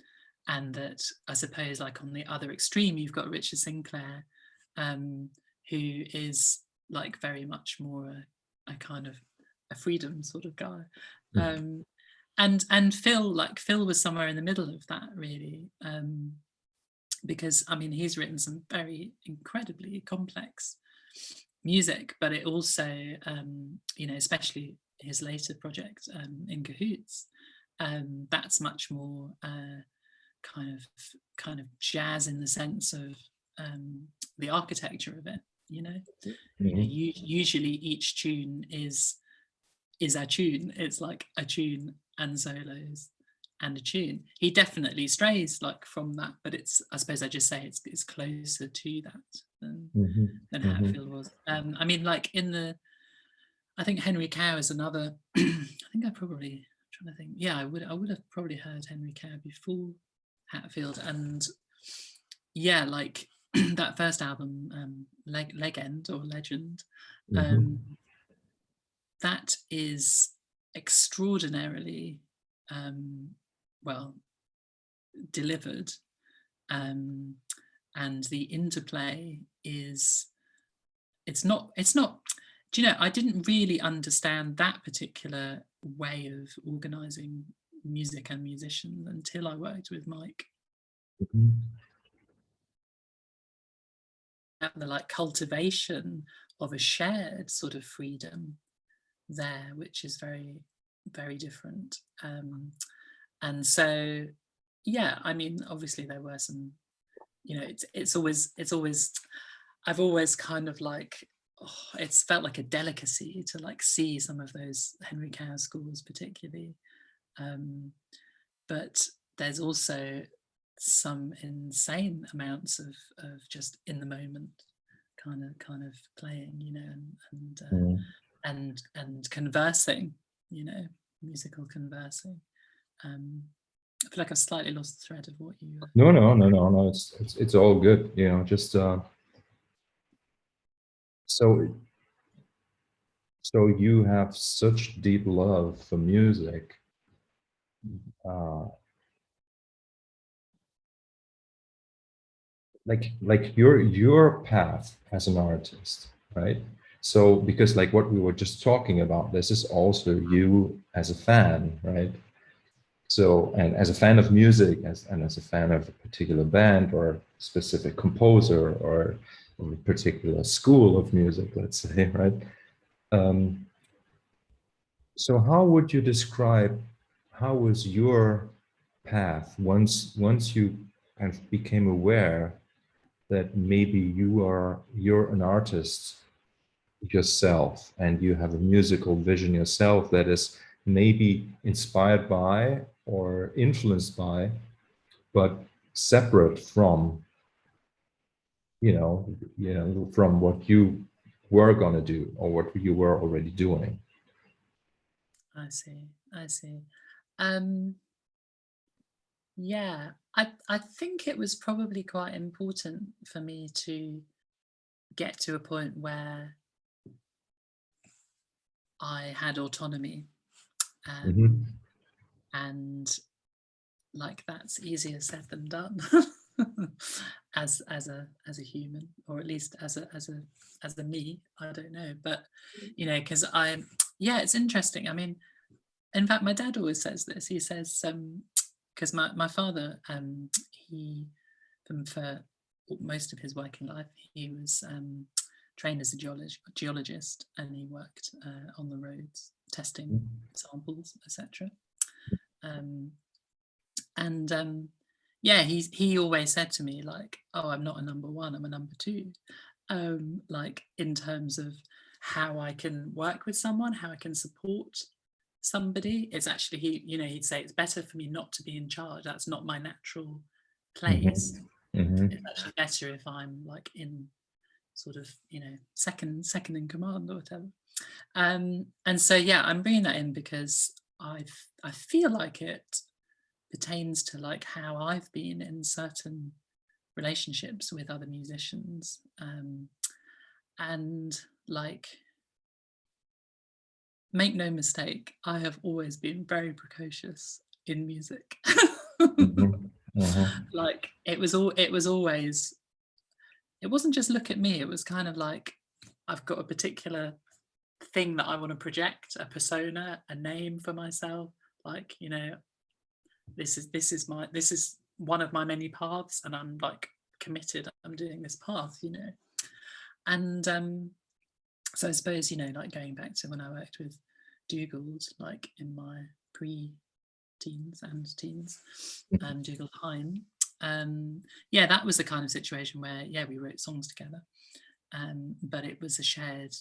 that I suppose, like, on the other extreme, you've got Richard Sinclair, who is like very much more a kind of a freedom sort of guy. And Phil was somewhere in the middle of that, really, because I mean, he's written some very incredibly complex music, but it also, you know, especially his later project, In Cahoots, that's much more kind of jazz, in the sense of the architecture of it. You know, usually each tune is a tune. It's like a tune and solos and a tune. He definitely strays like from that, but it's, I suppose I just say it's closer to that than Hatfield was. I mean, like I think Henry Cow is another. I think I'm trying to think. Yeah, I would have probably heard Henry Cow before Hatfield, and yeah, like that first album, Legend or Legend, that is extraordinarily well delivered, and the interplay is, it's not, do you know, I didn't really understand that particular way of organizing music and musicians until I worked with Mike. The like cultivation of a shared sort of freedom there, which is very, very different. And so, yeah, I mean, obviously there were some, you know, it's always, I've always kind of like, it's felt like a delicacy to like see some of those Henry Cow scores particularly. But there's also some insane amounts of just in the moment kind of playing, you know, and conversing, you know, musical conversing. I feel like I've slightly lost the thread of what you. No. It's all good. You know, just so you have such deep love for music. Like your path as an artist, right? So because like what we were just talking about, this is also you as a fan, right? So, and as a fan of music, and as a fan of a particular band or specific composer or a particular school of music, let's say, right? So how would you describe, how was your path once you kind of became aware that maybe you're an artist yourself and you have a musical vision yourself that is maybe inspired by or influenced by, but separate from, you know, from what you were going to do or what you were already doing? I see. Yeah, I think it was probably quite important for me to get to a point where I had autonomy, and like that's easier said than done as a human, or at least as a me. I don't know, but you know, because it's interesting. I mean, in fact, my dad always says this. He says, because my father, he, for most of his working life, he was trained as a geologist, and he worked on the roads testing samples, etc. He always said to me, like, oh, I'm not a number one, I'm a number two, like in terms of how I can work with someone, how I can support somebody. It's actually, he'd say it's better for me not to be in charge. That's not my natural place. It's actually better if I'm like in sort of, you know, second in command or whatever. And so I'm bringing that in because I feel like it pertains to like how I've been in certain relationships with other musicians, and like make no mistake, I have always been very precocious in music. Mhm. Like it was always, it wasn't just look at me, it was kind of like I've got a particular thing that I want to project, a persona, a name for myself. Like, you know, this is one of my many paths, and I'm like committed, I'm doing this path, you know. And so I suppose, you know, like going back to when I worked with Dougal's, like in my pre-teens and teens, Dougal Hine, yeah, that was the kind of situation where, yeah, we wrote songs together. But it was a shared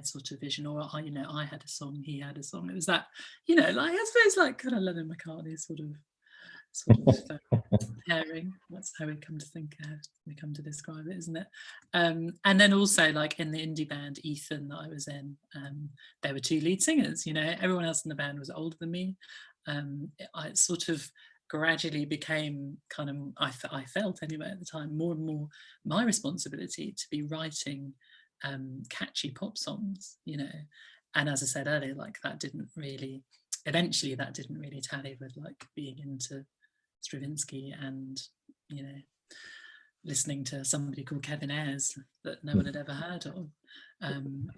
sort of vision, or you know, I had a song, he had a song. It was that, you know, like I suppose like kind of Lennon McCartney sort of pairing. That's how we come to describe it, isn't it? And then also like in the indie band Ethan that I was in, there were two lead singers. You know, everyone else in the band was older than me. I sort of gradually became kind of, I felt anyway at the time, more and more my responsibility to be writing catchy pop songs, you know. And as I said earlier, like eventually that didn't really tally with like being into Stravinsky and, you know, listening to somebody called Kevin Ayers that no one had ever heard of.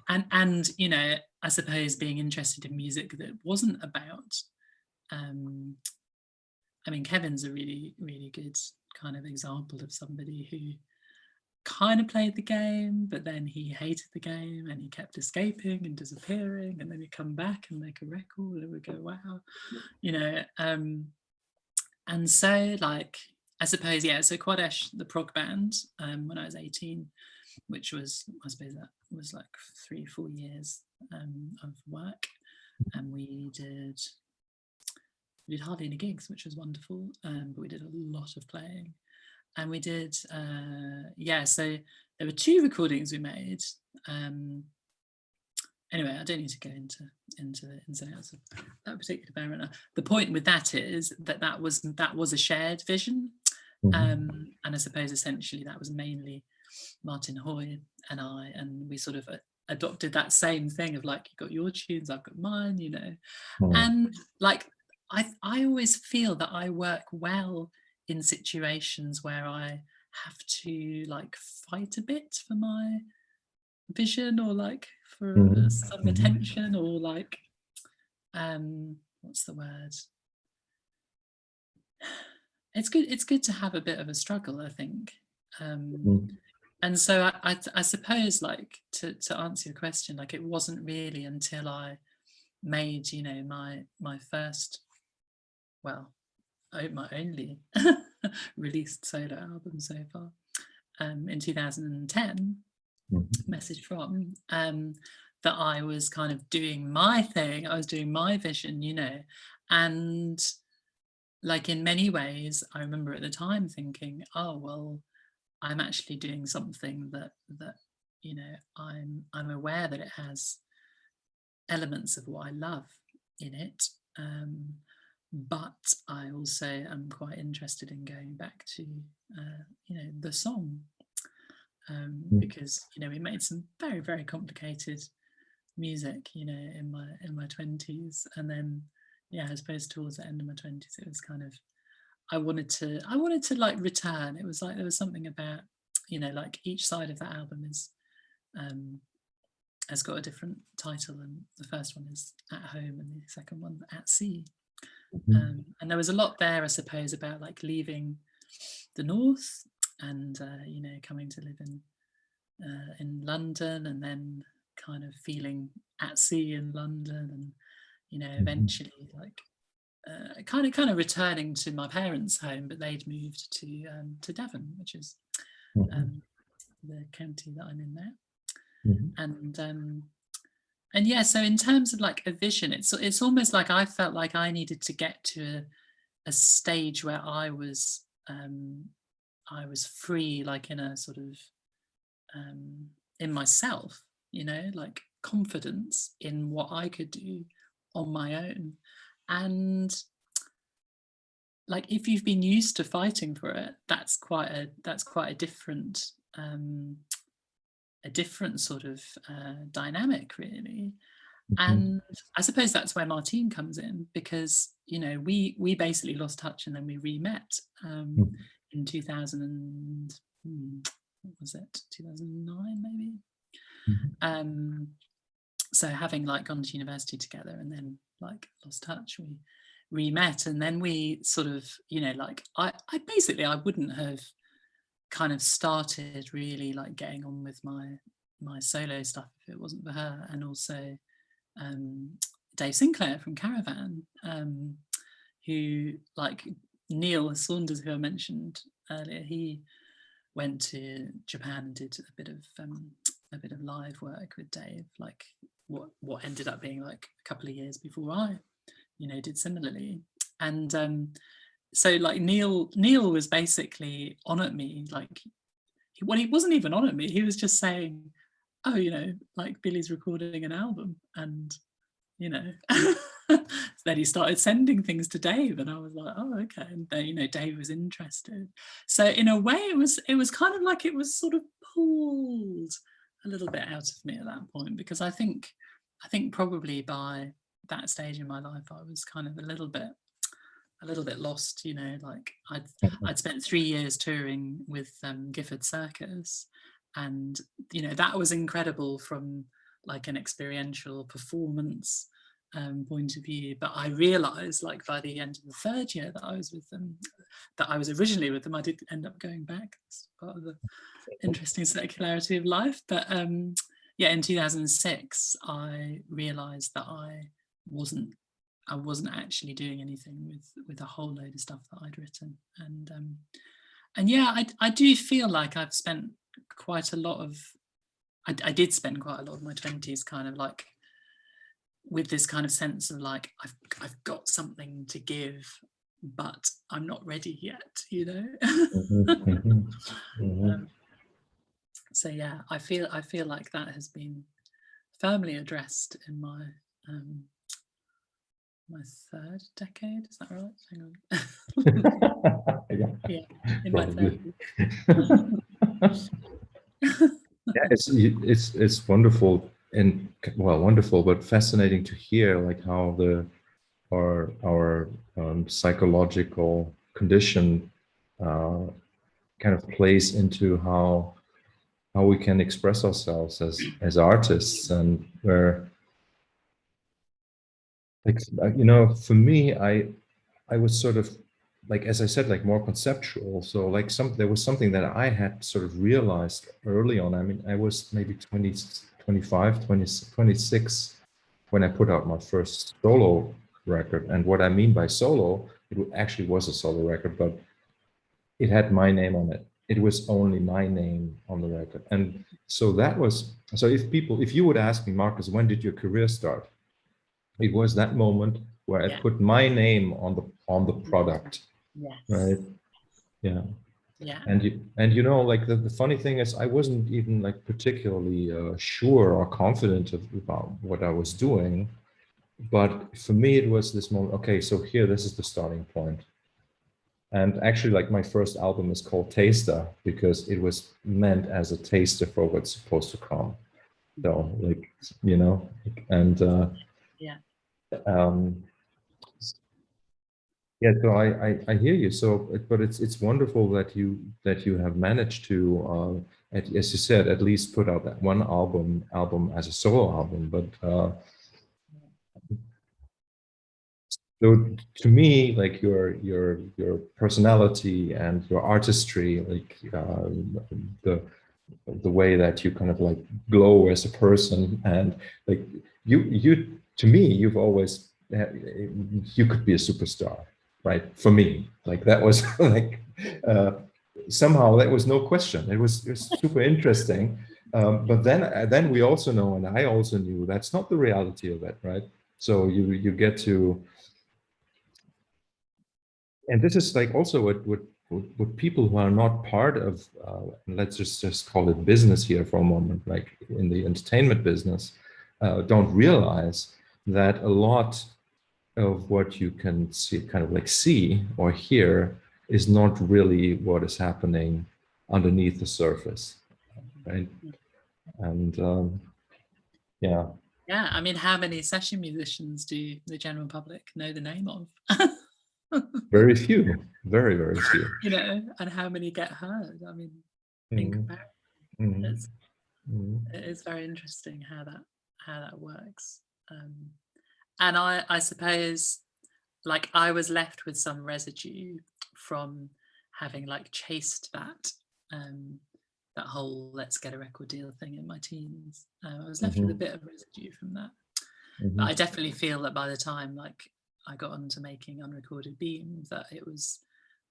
And you know, I suppose being interested in music that wasn't about, I mean, Kevin's a really, really good kind of example of somebody who kind of played the game, but then he hated the game and he kept escaping and disappearing, and then he'd come back and make a record and we'd go, wow, you know. And so like, I suppose, yeah, so Quadesh, the prog band, when I was 18, which was, I suppose that was like 3-4 years of work, and we did hardly any gigs, which was wonderful, but we did a lot of playing. And we did, yeah, so there were 2 recordings we made. Anyway, I don't need to go into the ins and outs of that particular band right now. The point with that is that was a shared vision. And I suppose essentially that was mainly Martin Hoy and I, and we sort of adopted that same thing of like, you've got your tunes, I've got mine, you know. And like, I always feel that I work well in situations where I have to like fight a bit for my vision, or like for some attention, or like what's the word, it's good to have a bit of a struggle, I think. And so I suppose like to answer your question, like it wasn't really until I made, you know, my first, well, my only released solo album so far, in 2010, Message From, that I was kind of doing my thing, I was doing my vision, you know. And like in many ways, I remember at the time thinking, oh, well, I'm actually doing something that you know, I'm aware that it has elements of what I love in it, but I also am quite interested in going back to you know, the song, because, you know, we made some very, very complicated music, you know, in my 20s, and then, yeah, I suppose towards the end of my 20s it was kind of, I wanted to like return. It was like there was something about, you know, like each side of that album is has got a different title, and the first one is At Home and the second one At Sea. And there was a lot there, I suppose, about like leaving the north and you know, coming to live in London, and then kind of feeling at sea in London, and, you know, eventually like kind of returning to my parents' home, but they'd moved to Devon, which is the county that I'm in now. And yeah, so in terms of like a vision, it's almost like I felt like I needed to get to a stage where I was free, like in a sort of in myself, you know, like confidence in what I could do on my own. And like, if you've been used to fighting for it, that's quite a different sort of dynamic, really. And I suppose that's where Martine comes in, because, you know, we basically lost touch and then we re-met in 2000 and, what was it, 2009 maybe? So having like gone to university together and then like lost touch, we re-met, and then we sort of, you know, like I basically I wouldn't have kind of started really like getting on with my solo stuff if it wasn't for her. And also Dave Sinclair from Caravan, who, like Neil Saunders, who I mentioned earlier, he went to Japan and did a bit of live work with Dave, like what ended up being like a couple of years before I, you know, did similarly. And so like Neil was basically on at me, like he wasn't even on at me, he was just saying, oh, you know, like Billie's recording an album, and you know. Then he started sending things to Dave, and I was like, oh, okay. And then, you know, Dave was interested. So in a way it was kind of like it was sort of pulled a little bit out of me at that point, because I think probably by that stage in my life I was kind of a little bit lost, you know, like I'd spent 3 years touring with Gifford Circus, and you know, that was incredible from like an experiential performance point of view. But I realized, like by the end of the third year that I was with them, that I was originally with them, I did end up going back. It's part of the interesting circularity of life. But yeah, in 2006 I realized that I wasn't actually doing anything with a whole load of stuff that I'd written. And yeah, I do feel like I've spent quite a lot of I did spend quite a lot of my 20s kind of like with this kind of sense of like I've got something to give, but I'm not ready yet, you know. So yeah, I feel like that has been firmly addressed in my my third decade. Is that right? Hang on. Yeah, in my third. Yeah, it's wonderful, and well, wonderful, but fascinating to hear like how our psychological condition kind of plays into how we can express ourselves as artists, and where, like, you know, for me, I was sort of, like, as I said, like more conceptual. So like there was something that I had sort of realized early on. I mean, I was maybe 20, 25, 20, 26 when I put out my first solo record. And what I mean by solo, it actually was a solo record, but it had my name on it. It was only my name on the record. And so that was, so if you would ask me, Marcus, when did your career start? It was that moment where I put my name on the product. Yes. Right. Yeah. Yeah. And you know, like the funny thing is, I wasn't even like particularly sure or confident about what I was doing, but for me it was this moment. Okay, so here, this is the starting point. And actually, like, my first album is called Taster because it was meant as a taster for what's supposed to come. So, like, you know, and yeah. Yeah, so I hear you. So, but it's wonderful that you have managed to, as you said, at least put out that one album as a solo album. But so to me, like your personality and your artistry, like the way that you kind of like glow as a person, and like you to me, you've always, you could be a superstar. Right, for me, like that was like somehow that was no question. It was super interesting, but then we also know, and I also knew, that's not the reality of it, right? So you get to, and this is like also what people who are not part of, let's just call it business here for a moment, like in the entertainment business, don't realize that a lot of what you can see, kind of like see or hear, is not really what is happening underneath the surface, right? And yeah, Yeah, I mean, how many session musicians do the general public know the name of? Very few, very, very few. You know, and how many get heard? I mean, in Mm, comparison, mm, it's, mm, it is very interesting how that works. And I suppose, like, I was left with some residue from having like chased that whole let's get a record deal thing in my teens. I was left with a mhm, bit of residue from that. But I mhm, definitely feel that by the time like I got onto making Unrecorded Beam, that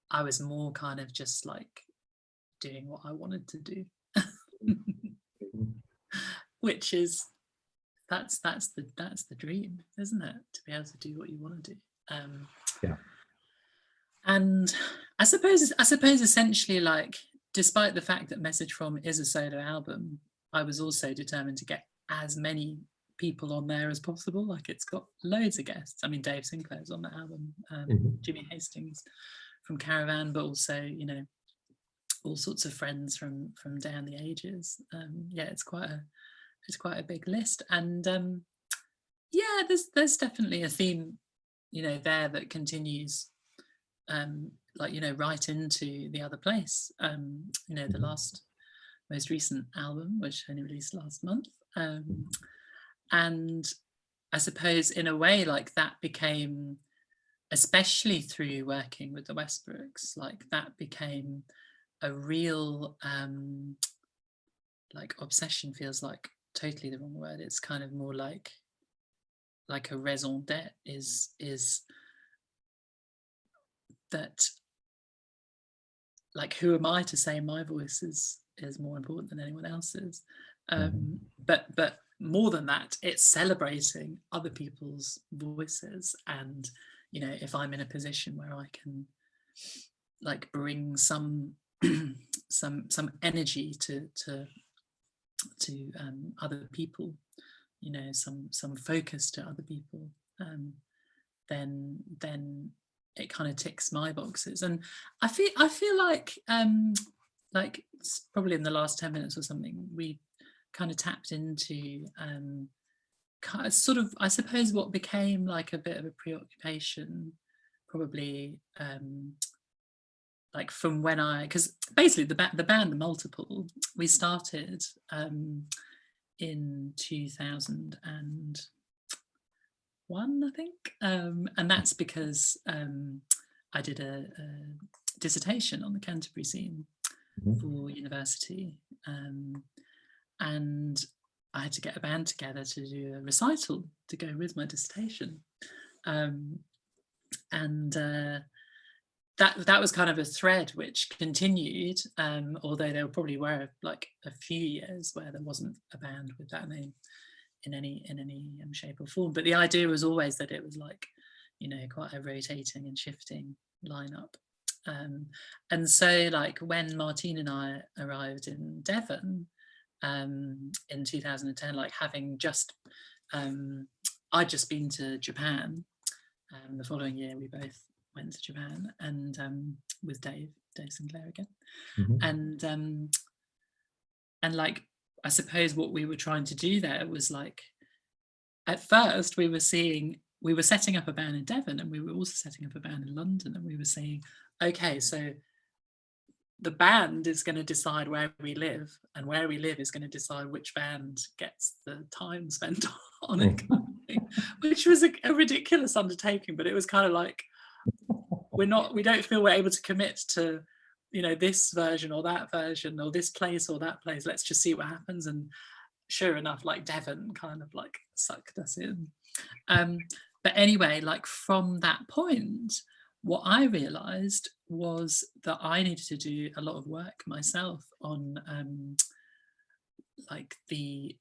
I was more kind of just like doing what I wanted to do. mhm. Which is that's the dream, isn't it? To be able to do what you want to do. Yeah. And I suppose essentially, like, despite the fact that Message From is a solo album, I was also determined to get as many people on there as possible. Like, it's got loads of guests. I mean, Dave Sinclair's on the album, Mhm, Jimmy Hastings from Caravan, but also, you know, all sorts of friends from down the ages. Yeah, it's quite a big list. And yeah, there's definitely a theme, you know, there that continues, like, you know, right into The Other Place. You know, the mhm, most recent album, which only released last month. And I suppose in a way, like, that became, especially through working with the Westbrooks, like, that became a real like, obsession feels like totally the wrong word. It's kind of more like a raison d'etre, is that, like, who am I to say my voice is more important than anyone else's? mhm, But more than that, it's celebrating other people's voices. And, you know, if I'm in a position where I can, like, bring some some energy to other people, you know, some focus to other people, then it kind of ticks my boxes. And I feel like probably in the last 10 minutes or something, we kind of tapped into kind of, sort of, I suppose, what became like a bit of a preoccupation, probably, like, from when because basically the band The Multiple, we started in 2001, I think, and that's because I did a dissertation on the Canterbury scene mhm. for university, and I had to get a band together to do a recital to go with my dissertation, and that was kind of a thread which continued, although there probably were like a few years where there wasn't a band with that name in any shape or form. But the idea was always that it was like, you know, quite a rotating and shifting lineup. And so, like, when Martine and I arrived in Devon in 2010, like, having just I'd just been to Japan. The following year, we both went to Japan, and with Dave Sinclair again, Mhm. and like, I suppose what we were trying to do there was, like, at first we were setting up a band in Devon, and we were also setting up a band in London, and we were saying, okay, so the band is going to decide where we live, and where we live is going to decide which band gets the time spent on it, kind of thing, which was a ridiculous undertaking. But it was kind of like, we don't feel we're able to commit to, you know, this version or that version or this place or that place. Let's just see what happens. And sure enough, like, Devon kind of like sucked us in. But anyway, like, from that point, what I realized was that I needed to do a lot of work myself on like the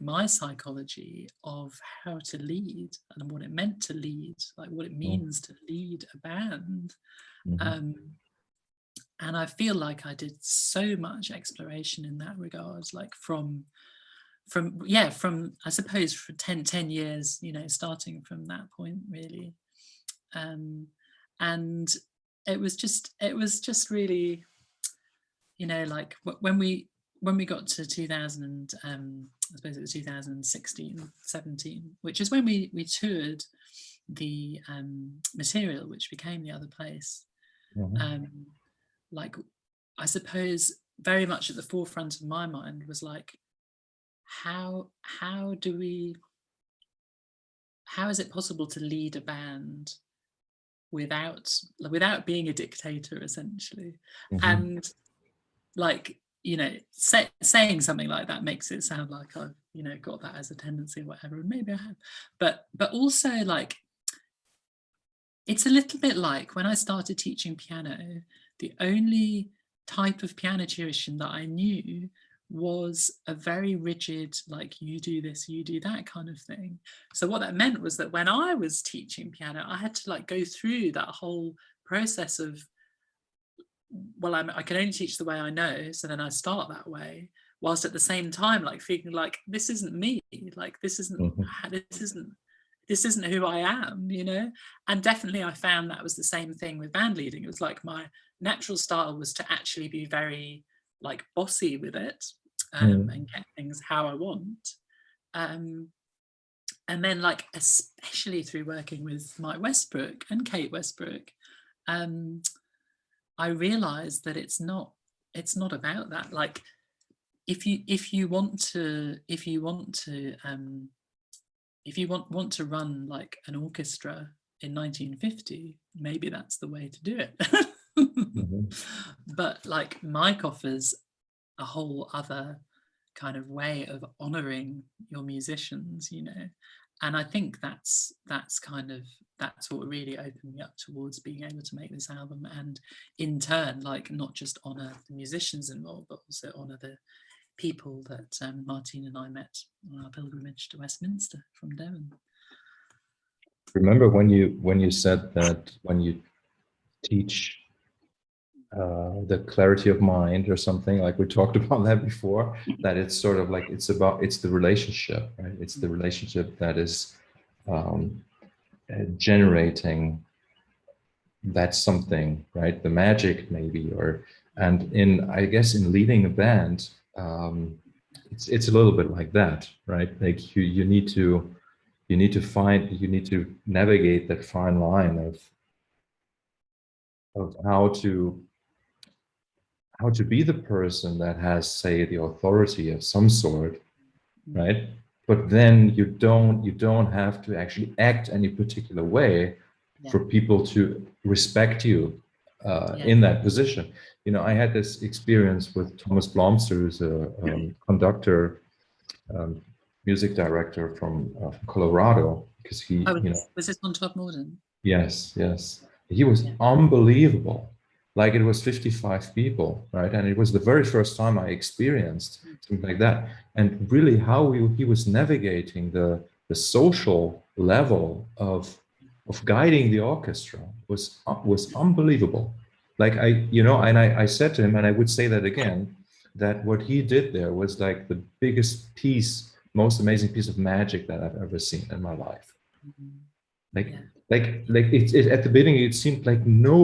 my psychology of how to lead, and what it meant to lead, like what it Mhm. means to lead a band. Mhm. um, and I feel like I did so much exploration in that regard, like, from I suppose for 10 years, you know, starting from that point, really. And it was just really, you know, like, when we when we got to 2000, I suppose it was 2016, 17, which is when we toured the material, which became The Other Place. Like, I suppose very much at the forefront of my mind was like, how is it possible to lead a band without being a dictator, essentially? And like, you know, saying something like that makes it sound like I've, you know, got that as a tendency or whatever, and maybe I have, but also, like, it's a little bit like when I started teaching piano, the only type of piano tuition that I knew was a very rigid, like, you do this, you do that kind of thing. So what that meant was that when I was teaching piano, I had to, like, go through that whole process of, well, I can only teach the way I know, so then I start that way, whilst at the same time, like, feeling like this isn't me, like, this isn't who I am, you know. And definitely I found that was the same thing with band leading. It was like my natural style was to actually be very, like, bossy with it, and get things how I want. And then, like, especially through working with Mike Westbrook and Kate Westbrook, I realized that it's not about that. Like, if you want to run, like, an orchestra in 1950, maybe that's the way to do it. But, like, Mike offers a whole other kind of way of honoring your musicians, you know. And I think that's what really opened me up towards being able to make this album, and in turn, like, not just honor the musicians involved, but also honor the people that Martine and I met on our pilgrimage to Westminster from Devon. Remember when you said that when you teach the clarity of mind or something, like we talked about that before, that it's sort of like it's the relationship, right? It's the relationship that is generating that something, right? The magic, maybe, and I guess in leading a band, it's a little bit like that, right? Like you need to navigate that fine line of how to be the person that has, say, the authority of some sort, right? But then you don't have to actually act any particular way for people to respect you in that position. You know, I had this experience with Thomas Blomster, who's a conductor, music director from Colorado, because he, was this on Todd Morden? Yes, he was unbelievable. Like, it was 55 people, right? And it was the very first time I experienced something like that. And really, how he was navigating the social level of guiding the orchestra was unbelievable. Like, I said to him, and I would say that again, that what he did there was like the biggest piece, most amazing piece of magic that I've ever seen in my life. Like it at the beginning, it seemed like no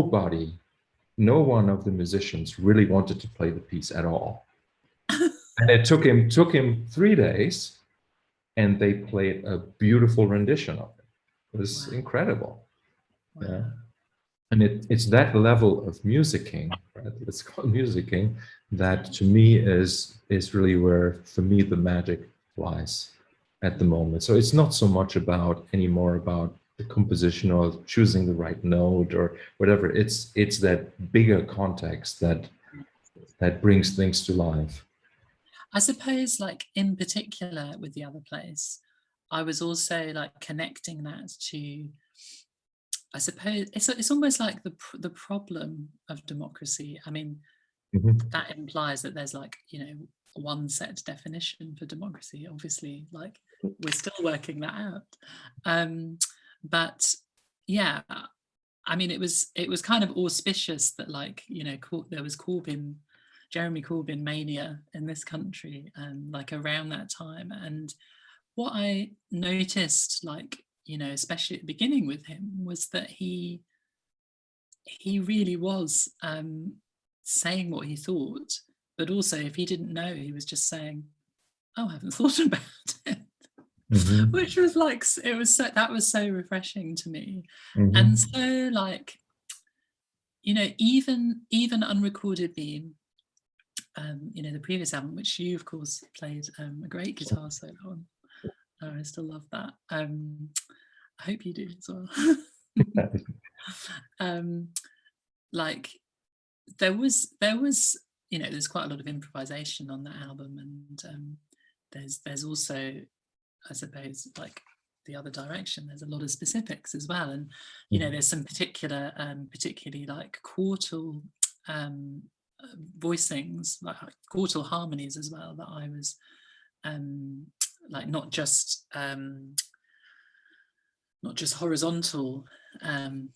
one of the musicians really wanted to play the piece at all. And it took him 3 days, and they played a beautiful rendition of it. It was incredible. Wow. Yeah. And it's that level of musicking, right? It's called musicking, that to me is really where, for me, the magic lies at the moment. So it's not so much anymore about the composition or choosing the right note or whatever. It's that bigger context that brings things to life. I suppose, like, in particular with The Other Place, I was also, like, connecting that to, I suppose it's almost like the problem of democracy. I mean, that implies that there's, like, you know, one set definition for democracy. Obviously, like, we're still working that out. But yeah, I mean, it was kind of auspicious that, like, you know, there was Jeremy Corbyn mania in this country, like, around that time. And what I noticed, like, you know, especially at the beginning with him, was that he really was saying what he thought, but also if he didn't know, he was just saying, oh, I haven't thought about it. Which was like, it was so, that was so refreshing to me. And so like, you know, even Unrecorded Beam, you know, the previous album, which you of course played a great guitar solo on. I still love that. I hope you do as well. Like there was, you know, there's quite a lot of improvisation on that album, and there's also, I suppose, like the other direction, there's a lot of specifics as well, and you know, there's some particular particularly like quartal voicings, like quartal harmonies as well, that I was like not just horizontal,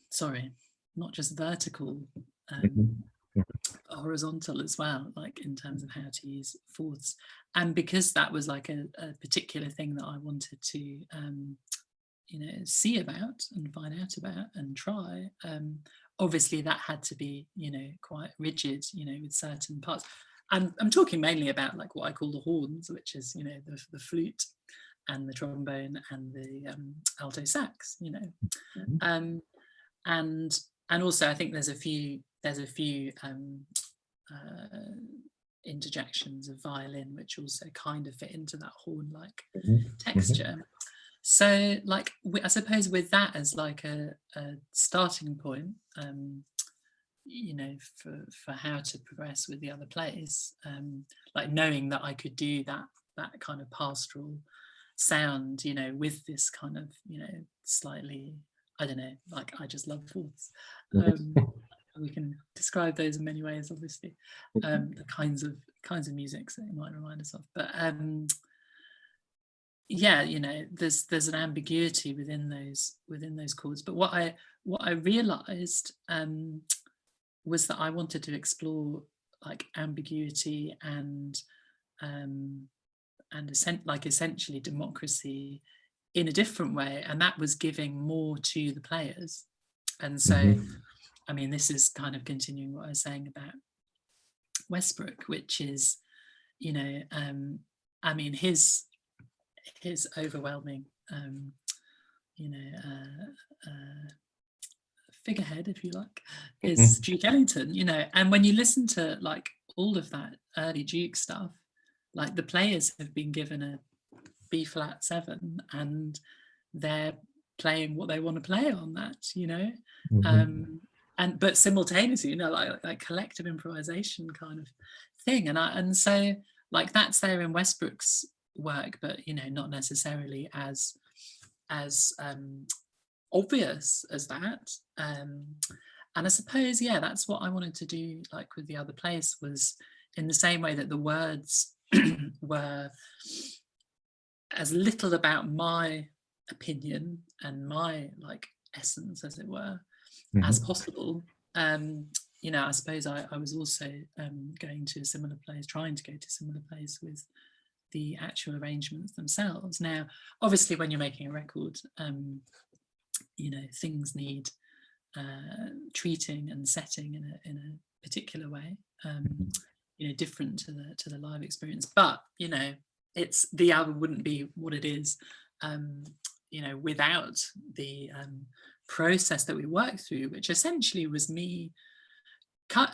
sorry, not just vertical, horizontal as well, like in terms of how to use fourths. And because that was like a particular thing that I wanted to you know, see about and find out about and try, obviously that had to be, you know, quite rigid, you know, with certain parts. I'm talking mainly about like what I call the horns, which is, you know, the flute and the trombone and the alto sax, you know, and also I think there's a few interjections of violin which also kind of fit into that horn-like texture. So like I suppose with that as like a starting point, you know, for how to progress with the other plays, like knowing that I could do that kind of pastoral sound, you know, with this kind of, you know, slightly, I don't know, like I just love fourths. We can describe those in many ways, obviously, the kinds of music that it might remind us of. But yeah, you know, there's an ambiguity within those chords. But what I realised was that I wanted to explore like ambiguity and essentially democracy in a different way, and that was giving more to the players. And so I mean, this is kind of continuing what I was saying about Westbrook, which is, you know, I mean, his overwhelming, you know, figurehead, if you like, is Duke Ellington, you know. And when you listen to like all of that early Duke stuff, like the players have been given a B flat 7 and they're playing what they want to play on that, you know. But simultaneously, you know, like collective improvisation kind of thing, and so like that's there in Westbrook's work, but you know, not necessarily as obvious as that. And I suppose, yeah, that's what I wanted to do, like with the other plays, was in the same way that the words were as little about my opinion and my like essence, as it were, as possible. You know, I suppose I was also going to similar plays, trying to go to similar plays with the actual arrangements themselves. Now, obviously, when you're making a record, you know, things need treating and setting in a particular way, you know, different to the live experience. But you know, the album wouldn't be what it is, you know, without the process that we worked through, which essentially was me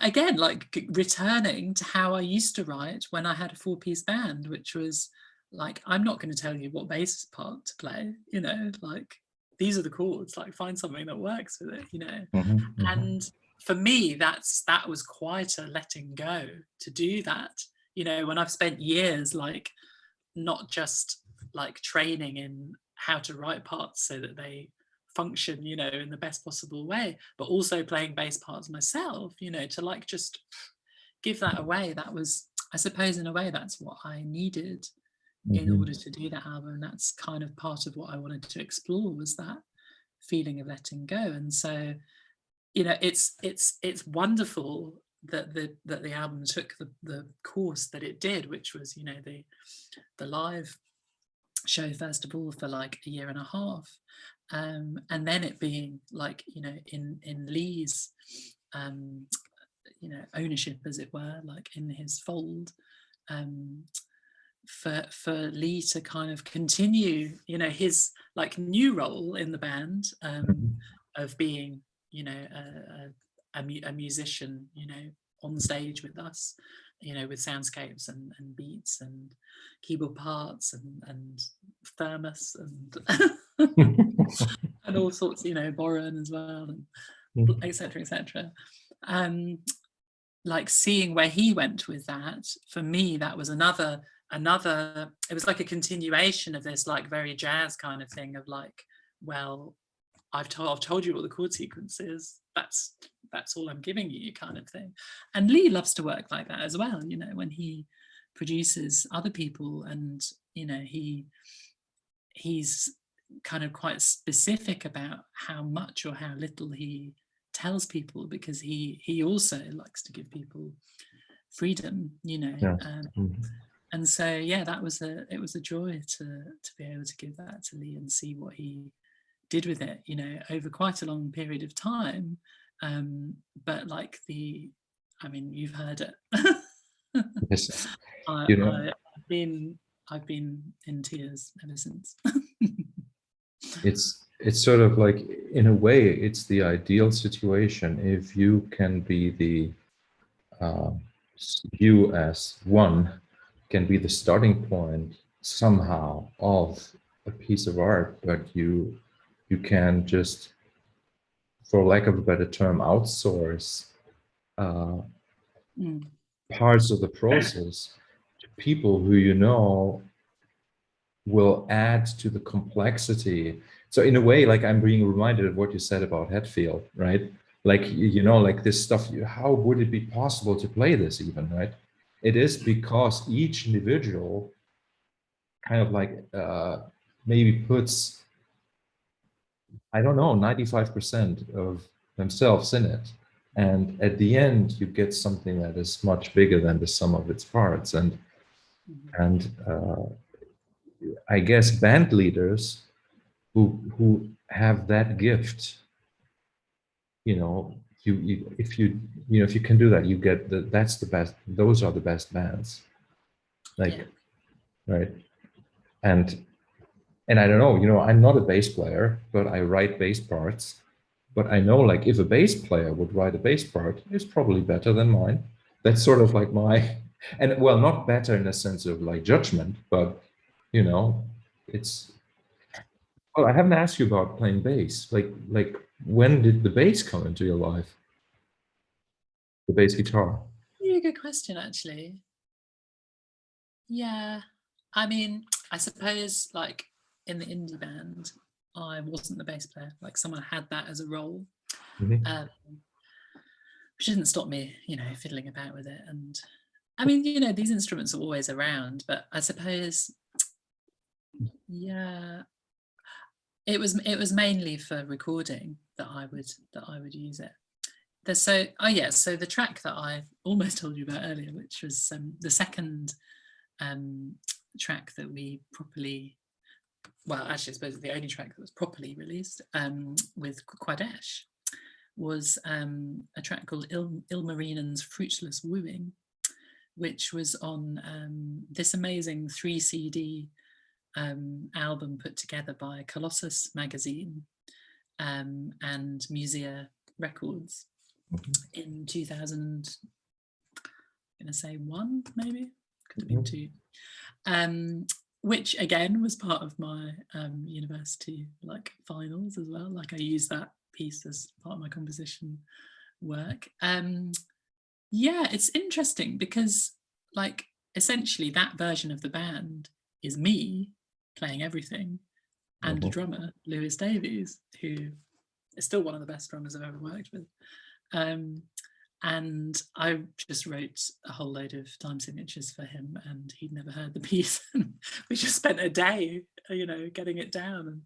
again like returning to how I used to write when I had a 4-piece band, which was like, I'm not going to tell you what bass part to play, you know, like these are the chords, like find something that works with it, you know. And for me that was quite a letting go to do that, you know, when I've spent years like not just like training in how to write parts so that they function, you know, in the best possible way, but also playing bass parts myself, you know, to like just give that away. That was, I suppose, in a way, that's what I needed in order to do that album. That's kind of part of what I wanted to explore, was that feeling of letting go. And so, you know, it's wonderful that the album took the course that it did, which was, you know, the live show first of all for like a year and a half, and then it being like, you know, in Lee's you know, ownership, as it were, like in his fold, for Lee to kind of continue, you know, his like new role in the band, of being, you know, a musician, you know, on stage with us, you know, with soundscapes and beats and keyboard parts and thermos and and all sorts, you know, boron as well, and etc. etc. Like seeing where he went with that, for me, that was another, it was like a continuation of this like very jazz kind of thing of like, well, I've told you what the chord sequence is. That's all I'm giving you, kind of thing. And Lee loves to work like that as well. You know, when he produces other people, and you know, he's kind of quite specific about how much or how little he tells people, because he also likes to give people freedom. You know, and so yeah, it was a joy to be able to give that to Lee and see what he did with it, you know, over quite a long period of time. But like I mean, you've heard it. Yes. I've been in tears ever since. It's sort of like, in a way, it's the ideal situation if you can be the you as one can be the starting point somehow of a piece of art, but you can just, for lack of a better term, outsource parts of the process to people who you know will add to the complexity. So in a way, like, I'm being reminded of what you said about Hetfield, right? Like, you know, like this stuff, how would it be possible to play this even, right? It is because each individual kind of like maybe puts, I don't know, 95% of themselves in it. And at the end, you get something that is much bigger than the sum of its parts. And I guess band leaders who have that gift, you know, if you can do that, you get that's the best. Those are the best bands, like, yeah. Right. And I don't know, you know, I'm not a bass player, but I write bass parts. But I know, like, if a bass player would write a bass part, it's probably better than mine. That's sort of like my, and well, not better in the sense of like judgment, but you know, it's. Well, I haven't asked you about playing bass. Like when did the bass come into your life? The bass guitar. Yeah, good question, actually. Yeah, I mean, I suppose like in the indie band, I wasn't the bass player. Like someone had that as a role, which didn't stop me, you know, fiddling about with it. And I mean, you know, these instruments are always around, but I suppose, yeah, it was mainly for recording that I would use it. So the track that I almost told you about earlier, which was the second track that we properly, well, actually, I suppose the only track that was properly released with Quadesh, was a track called Ilmarinen's Fruitless Wooing, which was on this amazing 3 CD album put together by Colossus magazine and Musea Records in 2000. I'm going to say 1, maybe, could have been 2. Which again was part of my university like finals as well. Like I used that piece as part of my composition work. Yeah, it's interesting because like essentially that version of the band is me playing everything and a drummer, Lewis Davies, who is still one of the best drummers I've ever worked with. And I just wrote a whole load of time signatures for him, and he'd never heard the piece. We just spent a day, you know, getting it down, and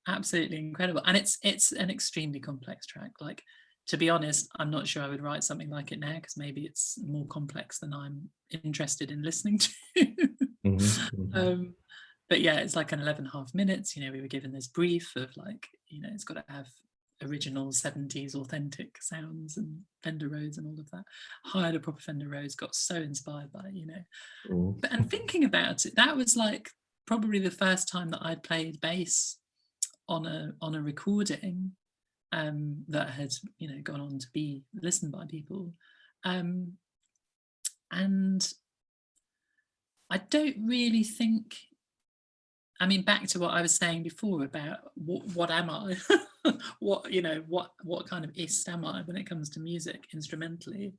absolutely incredible. And it's an extremely complex track. Like, to be honest, I'm not sure I would write something like it now, because maybe it's more complex than I'm interested in listening to. But yeah, it's like an 11.5 minutes. You know, we were given this brief of like, you know, it's got to have original 70s authentic sounds and Fender Rhodes and all of that. Hired a proper Fender Rhodes, got so inspired by it, you know. But, and thinking about it, that was like probably the first time that I'd played bass on a recording that had, you know, gone on to be listened by people. And I don't really think, I mean, back to what I was saying before about what am I? What, you know, what kind of ist am I when it comes to music instrumentally?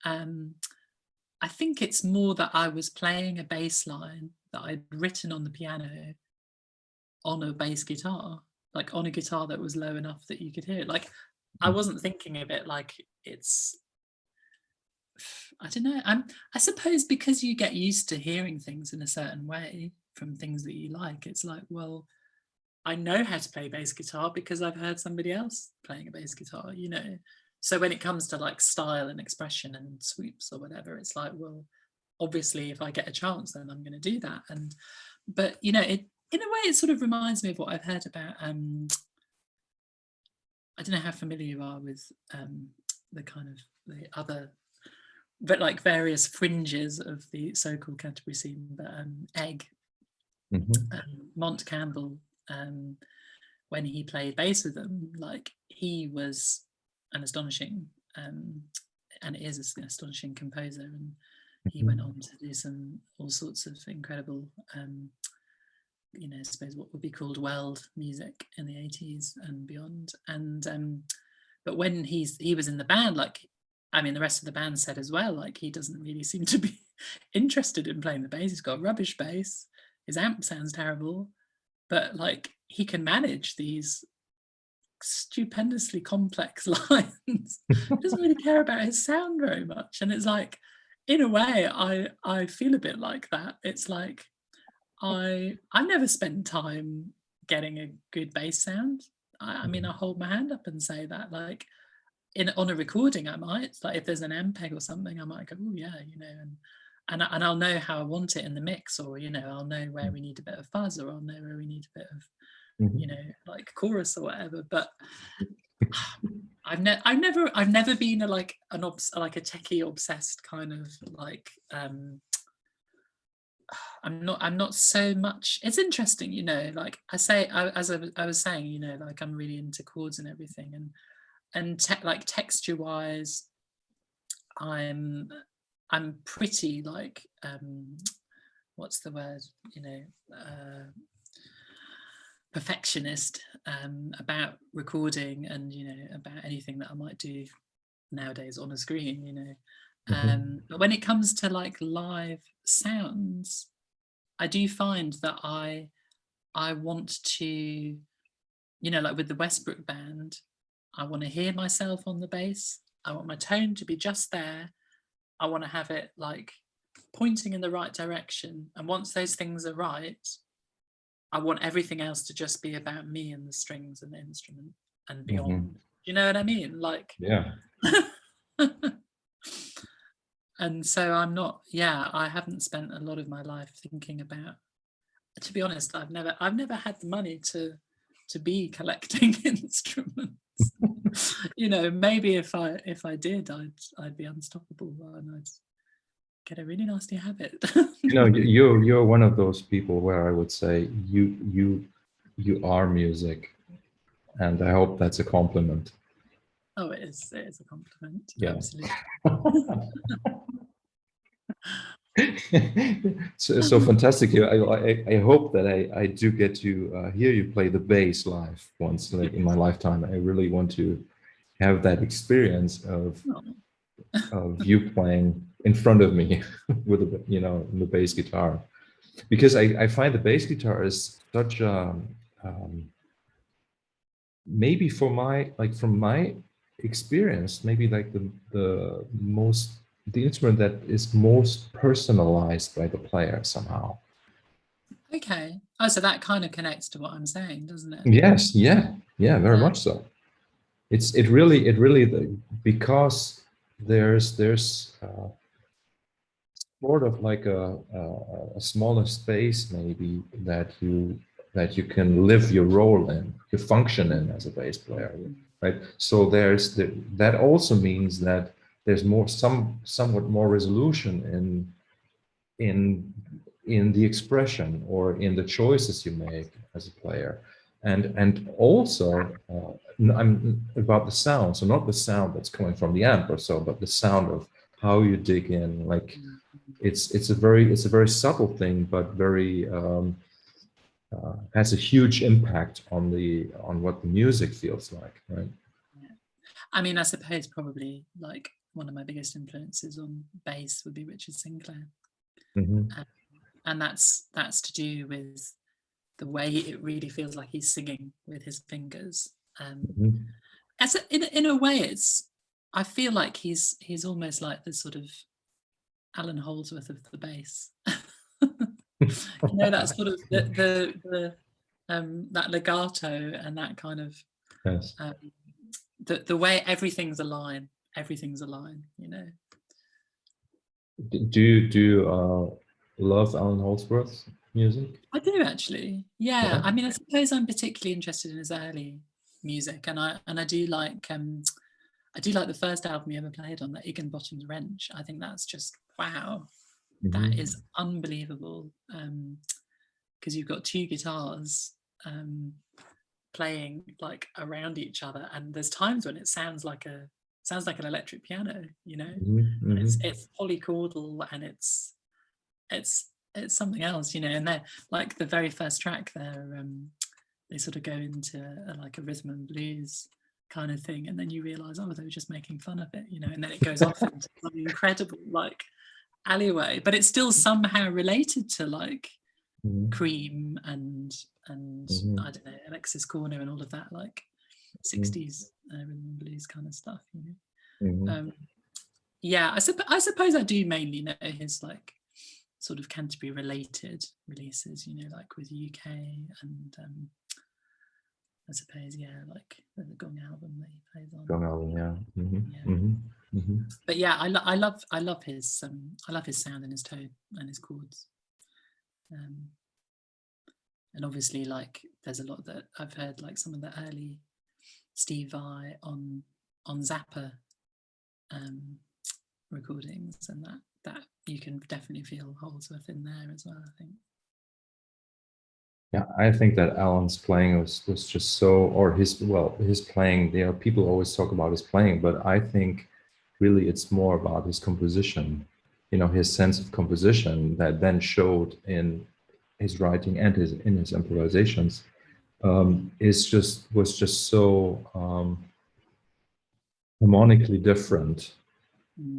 I think it's more that I was playing a bass line that I'd written on the piano on a bass guitar, like on a guitar that was low enough that you could hear it. Like, I wasn't thinking of it like it's, I don't know. I suppose because you get used to hearing things in a certain way from things that you like, it's like, well, I know how to play bass guitar because I've heard somebody else playing a bass guitar, you know. So when it comes to like style and expression and sweeps or whatever, it's like, well, obviously if I get a chance, then I'm going to do that. But you know, it in a way it sort of reminds me of what I've heard about. I don't know how familiar you are with the kind of the other, but like various fringes of the so-called Canterbury scene, but Egg, Mont Campbell, when he played bass with them, like he was an astonishing and is an astonishing composer, and he went on to do all sorts of incredible you know, I suppose what would be called world music in the 80s and beyond. And but when he was in the band, like, I mean, the rest of the band said as well, like, he doesn't really seem to be interested in playing the bass. He's got a rubbish bass, his amp sounds terrible, but like he can manage these stupendously complex lines. He doesn't really care about his sound very much. And it's like, in a way, I feel a bit like that. It's like I never spend time getting a good bass sound. I mean, I hold my hand up and say that, like, on a recording, I might, like, if there's an MPEG or something, I might go, oh yeah, you know, and I'll know how I want it in the mix, or, you know, I'll know where we need a bit of fuzz, or I'll know where we need a bit of, you know, like chorus or whatever. But I've never been a techie obsessed kind of like I'm not so much. It's interesting, you know, like I was saying, you know, like I'm really into chords and everything, and like texture wise, I'm pretty like what's the word, you know, perfectionist about recording, and, you know, about anything that I might do nowadays on a screen, you know. But when it comes to like live sounds, I do find that I want to, you know, like with the Westbrook band, I want to hear myself on the bass. I want my tone to be just there. I want to have it like pointing in the right direction. And once those things are right, I want everything else to just be about me and the strings and the instrument and beyond. You know what I mean? Like, yeah. And so I haven't spent a lot of my life thinking about, to be honest, I've never had the money to be collecting instruments. You know, maybe if I did, I'd be unstoppable and I'd get a really nasty habit. You know, you're one of those people where I would say you are music, and I hope that's a compliment. Oh, it is a compliment. Yeah. Absolutely. so fantastic. I hope that I do get to hear you play the bass live once, like, in my lifetime. I really want to have that experience of you playing in front of me with the, you know, the bass guitar, because I find the bass guitar is such a maybe from my experience, maybe like the instrument that is most personalized by the player somehow. Okay. Oh, so that kind of connects to what I'm saying, doesn't it? Yes, yeah, very much so. It really because there's sort of like a smaller space maybe that you that you can live your role in, you function in as a bass player, right? So that also means that there's somewhat more resolution in the expression or in the choices you make as a player, and also I'm about the sound. So not the sound that's coming from the amp or so, but the sound of how you dig in. Like it's a very subtle thing, but very has a huge impact on what the music feels like, right? Yeah. I mean, I suppose probably like one of my biggest influences on bass would be Richard Sinclair. Mm-hmm. And that's to do with the way it really feels like he's singing with his fingers. In a way, I feel like he's almost like the sort of Alan Holdsworth of the bass. That sort of the that legato and that kind of Yes. The way everything's a line, Do you love Alan Holdsworth's music? I do actually. Yeah. I mean, I suppose I'm particularly interested in his early music, and I do like the first album he ever played on, the Higginbotham's Wrench. I think that's just wow. That is unbelievable. Because you've got two guitars playing like around each other, and there's times when it sounds like an electric piano, it's polychordal, and it's something else, and then like the very first track there, they sort of go into like a rhythm and blues kind of thing, and then you realize, oh, they were just making fun of it, and then it goes off into some incredible like alleyway, but it's still somehow related to like Cream and I don't know, Alexis Corner and all of that like 60s rhythm and blues kind of stuff, yeah. I suppose I do mainly know his like sort of Canterbury related releases, like with UK and I suppose, yeah, like the Gong album that he plays on. Gong album, yeah. But yeah, I love his sound and his tone and his chords. And obviously, like, there's a lot that I've heard, like some of the early Steve Vai on Zappa recordings, and that you can definitely feel Holdsworth in there as well, I think. Yeah, I think that Alan's playing was just so, or his playing, people always talk about his playing, but I think really it's more about his composition, his sense of composition that then showed in his writing and in his improvisations, was just so harmonically different,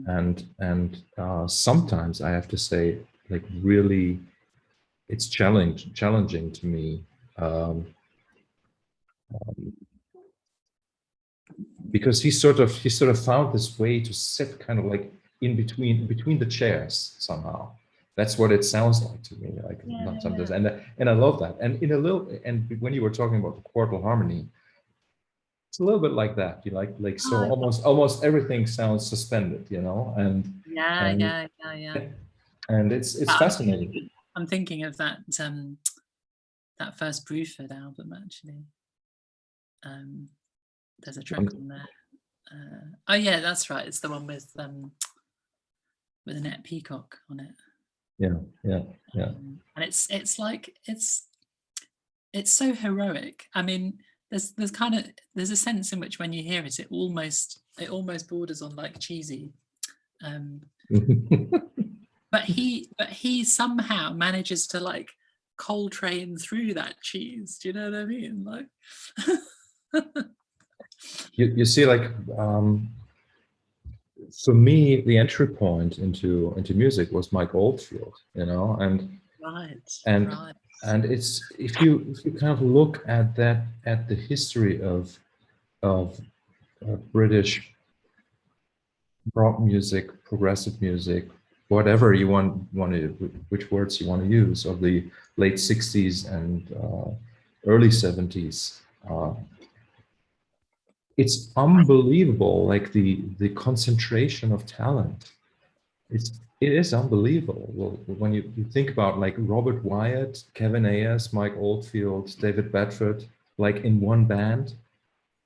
and sometimes I have to say, like, really, it's challenging to me, because he sort of found this way to sit kind of like in between the chairs somehow. That's what it sounds like to me, like sometimes. Yeah. And I love that. And when you were talking about the quartal harmony, it's a little bit like that. You like so almost everything sounds suspended, and yeah. And it's fascinating. I'm thinking of that that first Bruford album, actually. There's a track on there. Oh yeah, that's right. It's the one with Annette Peacock on it. Yeah. And it's like it's so heroic. I mean, there's a sense in which when you hear it, it almost borders on like cheesy. But he somehow manages to like Coltrane through that cheese. Do you know what I mean? Like, you see, like, for me, the entry point into music was Mike Oldfield, and and it's if you kind of look at the history of British rock music, progressive music, whatever you want to, which words you want to use, of the late 60s and early 70s. It's unbelievable, like the concentration of talent. it is unbelievable. Well, when you think about like Robert Wyatt, Kevin Ayers, Mike Oldfield, David Bedford, like in one band,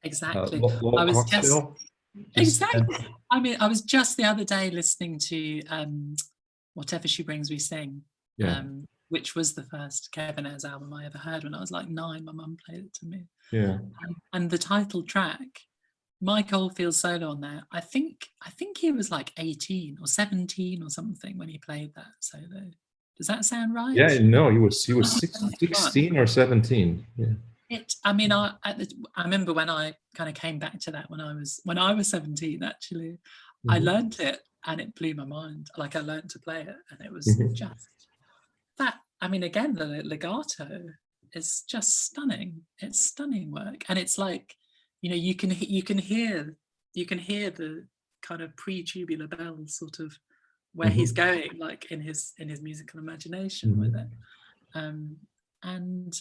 Exactly. I Lowell was just Coxhill, just and exactly. I mean, I was just the other day listening to Whatever She Brings We Sing, yeah, which was the first Kevin Ayers album I ever heard when I was like 9. My mum played it to me. yeah. And the title track, Mike Oldfield's solo on there, I think he was like 18 or 17 or something when he played that solo. Does that sound right? Yeah, no, he was 1971. 16 or 17. Yeah. I mean, I remember when I kind of came back to that when I was 17. Actually, I Mhm, learned it and it blew my mind. Like I learned to play it, and it was mhm, just that. I mean, again, the legato is just stunning. It's stunning work, and it's like, you can hear the kind of pre-tubular bells, sort of where he's mhm, going, like in his musical imagination with it. mhm. Um, and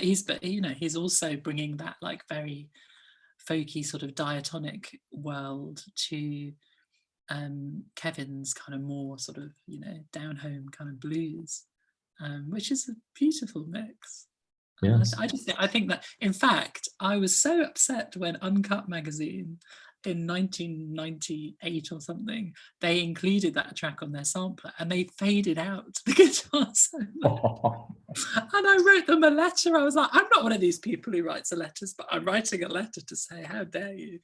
he's also bringing that like very folky sort of diatonic world to Kevin's kind of more sort of down home kind of blues, which is a beautiful mix. And Yes. I think that, in fact, I was so upset when Uncut magazine in 1998 or something, they included that track on their sampler and they faded out the guitar solo. And I wrote them a letter. I was like, I'm not one of these people who writes letters, but I'm writing a letter to say, how dare you?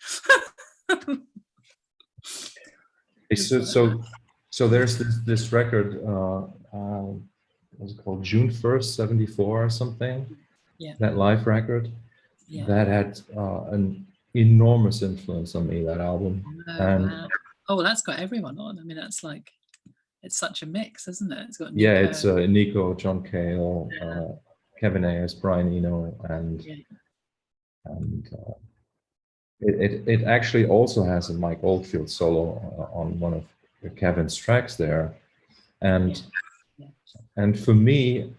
It's So, like that. so there's this record, what's it called? June 1st, 74 or something, Yeah, that live record yeah. that had an enormous influence on me, that album. Oh, And wow. Oh, well, that's got everyone on. I mean, it's such a mix, isn't it? It's got yeah, Nico. it's Nico, John Cale, Yeah, Kevin Ayers, Brian Eno, yeah, and it actually also has a Mike Oldfield solo on one of Kevin's tracks there. yeah, And yeah. and for me,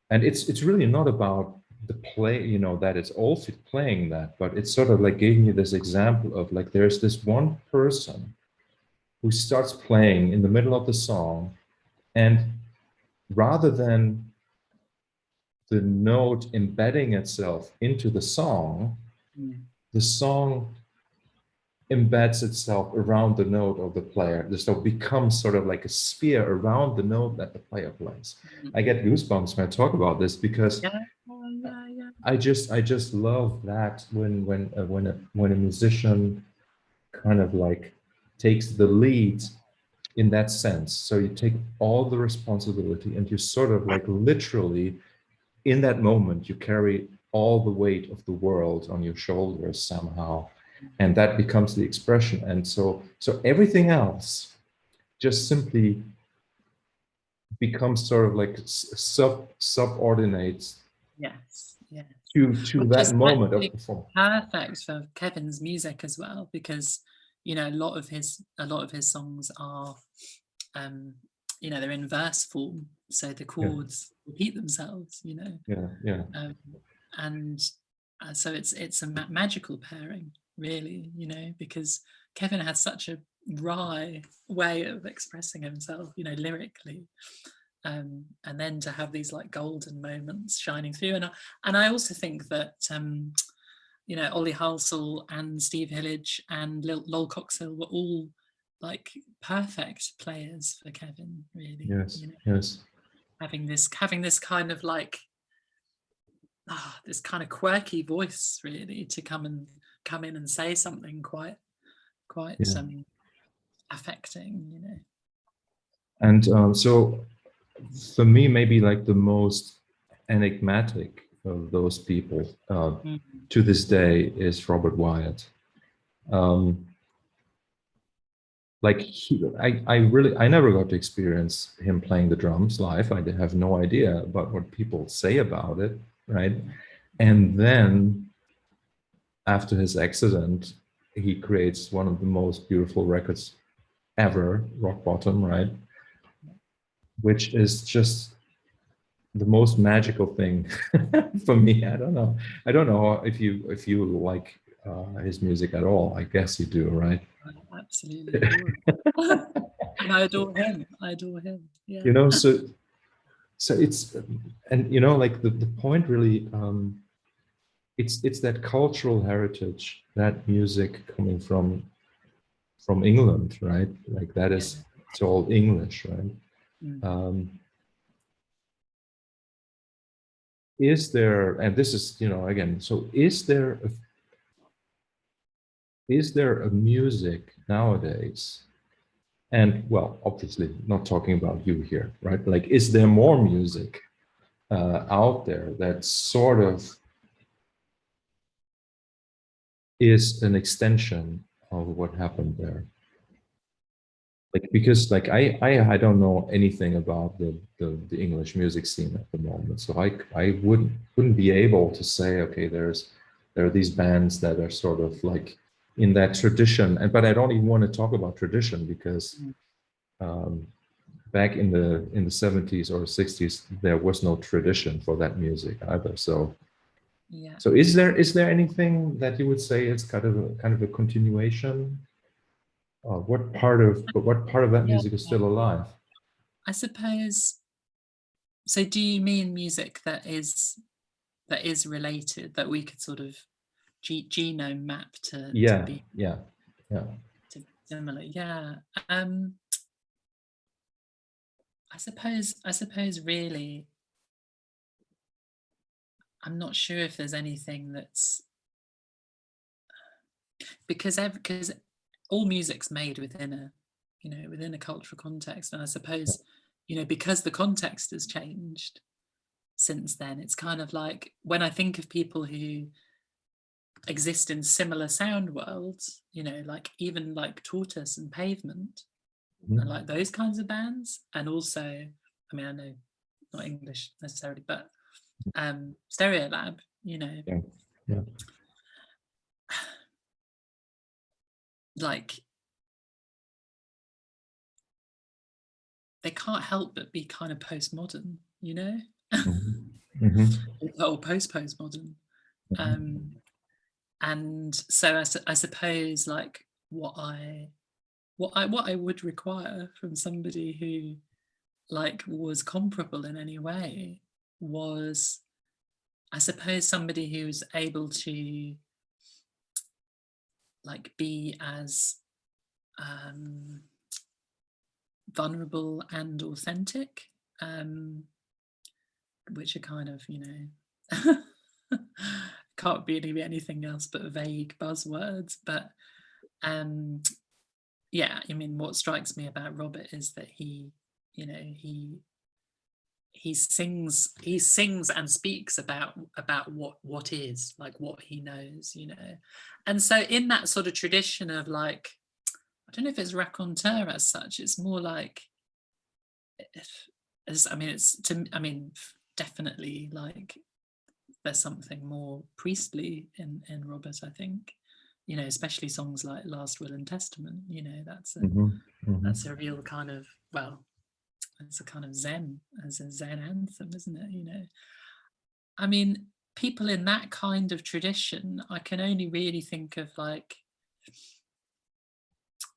and it's really not about the play, that it's Oldfield playing that, but it's sort of like giving you this example of like there's this one person who starts playing in the middle of the song, and rather than the note embedding itself into Mm. the song embeds itself around the note of the player. So it becomes sort of like a sphere around the note that the player plays. I Mm. get goosebumps when I talk about this because Yeah, yeah, yeah. I just love that when a musician kind of like takes the lead in that sense. So you take all the responsibility and you sort of like literally in that moment you carry all the weight of the world on your shoulders somehow, and that becomes the expression. And so everything else just simply becomes sort of like subordinates Yes, yes. to Which that is moment of actually performance. perfect for Kevin's music as well, because a lot of his songs are um, they're in verse form, so the Yeah, chords repeat themselves, yeah, yeah. um, and so it's a magical pairing, really, because Kevin has such a wry way of expressing himself, lyrically, and then to have these like golden moments shining through, and I also think that Ollie Halsall and Steve Hillage and Lol Coxhill were all like perfect players for Kevin, really. Yes, yes. Having this kind of like this kind of quirky voice, really, to come in and say something quite Yeah. affecting. And so for me, maybe like the most enigmatic of those people Mm. to this day is Robert Wyatt. Um, like I never got to experience him playing the drums live. I have no idea about what people say about it, right? And then after his accident, he creates one of the most beautiful records ever, Rock Bottom, right? Which is just the most magical thing for me. I don't know. I don't know if you like his music at all. I guess you do, right? I absolutely adore it. And I adore him. I adore him. Yeah. You know, so it's, and you know, like the point really, it's that cultural heritage, that music coming from England, right? Like that Yeah. is, it's all English, right? Mm. Is there, and this is, you know, again, so is there a music nowadays? And well, obviously not talking about you here, right? Like, is there more music out there that sort of is an extension of what happened there? Like, because like I don't know anything about the English music scene at the moment, so I wouldn't be able to say, okay, there are these bands that are sort of like in that tradition, and but I don't even want to talk about tradition because um, back in the 70s or 60s there was no tradition for that music either. So Yeah. is there anything that you would say is kind of a continuation? What part of that Yeah. music is still alive? I suppose. So do you mean music that is related, that we could sort of genome map to Yeah, be yeah, yeah. similar? Yeah. Um, I suppose really, I'm not sure if there's anything that's, because all music's made within a cultural context, and I suppose, because the context has changed since then, it's kind of like when I think of people who exist in similar sound worlds, like even like Tortoise and Pavement and Mhm. like those kinds of bands, and also, I mean, I know not English necessarily, but Stereolab, Yeah, yeah. like they can't help but be kind of postmodern, Mhm. Mhm. or postmodern. Mhm. Um, and so I suppose like what I would require from somebody who like was comparable in any way was, I suppose, somebody who's able to like be as vulnerable and authentic, which are kind of, can't really be anything else but vague buzzwords. But yeah, I mean, what strikes me about Robert is that you know, he sings and speaks about what is, like what he knows, and so in that sort of tradition of like, I don't know if it's raconteur as such, it's more like, I mean, definitely like there's something more priestly in Robert, I think, especially songs like Last Will and Testament, that's Mhm. Mhm. a real kind of, well, it's a kind of zen, as a zen anthem, isn't it? I mean, people in that kind of tradition, I can only really think of like,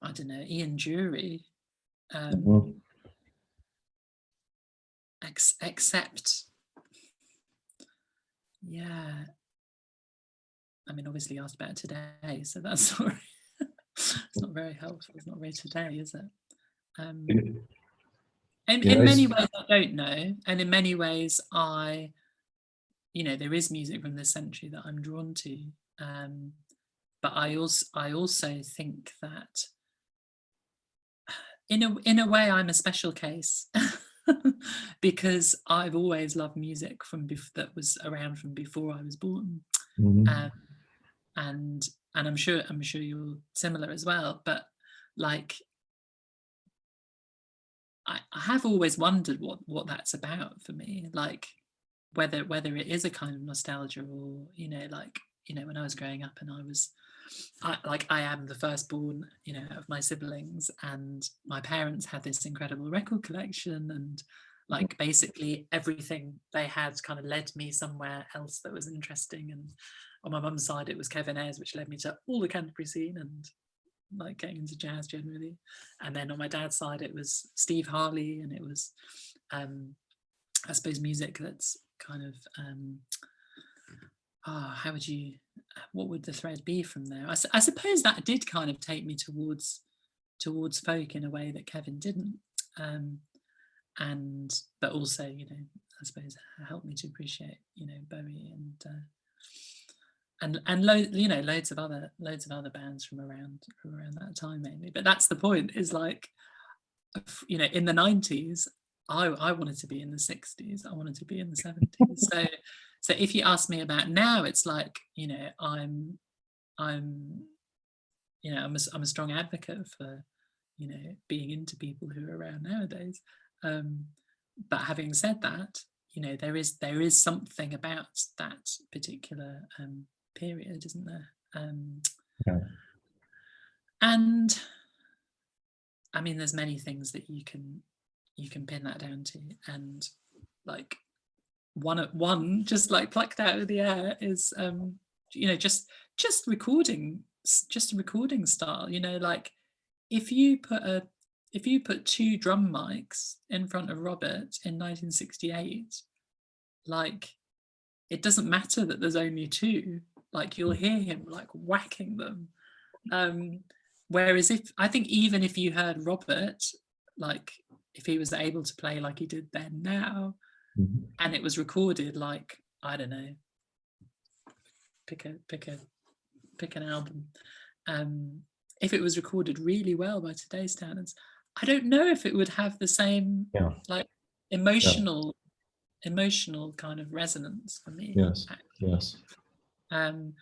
I don't know, Ian Dury, Mhm. except, yeah, I mean, obviously asked about today, so that's not it's not very helpful. It's not very today, is it? You know, In many ways, I don't know, and in many ways, there is music from this century that I'm drawn to, but I also think that in a way I'm a special case because I've always loved music that was around from before I was born, mhm. um, and I'm sure you're similar as well. But like, I have always wondered what that's about for me, like whether it is a kind of nostalgia, or like, when I was growing up and I am the firstborn, of my siblings, and my parents had this incredible record collection, and like basically everything they had kind of led me somewhere else that was interesting. And on my mum's side it was Kevin Ayers, which led me to all the Canterbury scene, and like getting into jazz generally. And then on my dad's side, it was Steve Harley, and it was, I suppose, music that's kind of, what would the thread be from there? I suppose that did kind of take me towards folk in a way that Kevin didn't. But also, I suppose helped me to appreciate, Bowie and loads of other bands from around that time mainly. But that's the point, is like, in the 90s, I wanted to be in the 60s, I wanted to be in the 70s. So if you ask me about now, it's like, I'm a strong advocate for, being into people who are around nowadays. But having said that, there is something about that particular period, isn't there? Yeah. And I mean, there's many things that you can pin that down to, and like one just like plucked out of the air is just recording style. Like if you put two drum mics in front of Robert in 1968, like it doesn't matter that there's only two, like you'll hear him like whacking them. Whereas I think even if you heard Robert, like if he was able to play like he did then now, and it was recorded like, I don't know, pick an album, if it was recorded really well by today's standards, I don't know if it would have the same like emotional kind of resonance for me. Yes. And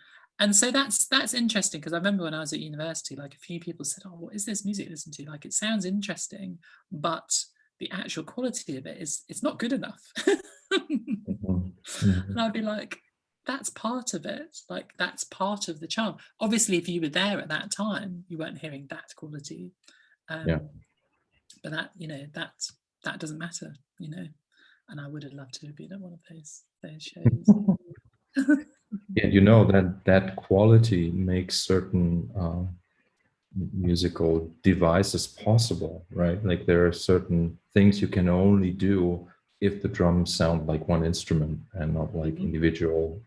so that's interesting, because I remember when I was at university, like a few people said, "Oh, what is this music you listen to? Like it sounds interesting, but the actual quality of it it's not good enough." And I'd be like, that's part of it. Like that's part of the charm. Obviously, if you were there at that time, you weren't hearing that quality. But that that doesn't matter, And I would have loved to have been at one of those shows. Yeah, that quality makes certain musical devices possible, right? Like there are certain things you can only do if the drums sound like one instrument and not like individual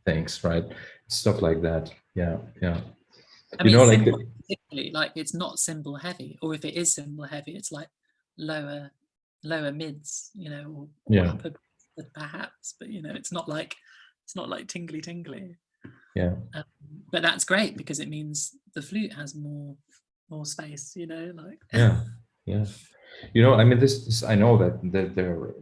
things, right? Stuff like that. Yeah. I mean, like it's not cymbal heavy, or if it is cymbal heavy, it's like lower mids, or upper perhaps, but it's not like tingly. Yeah. But that's great, because it means the flute has more space, like. Yeah. I mean, this I know that there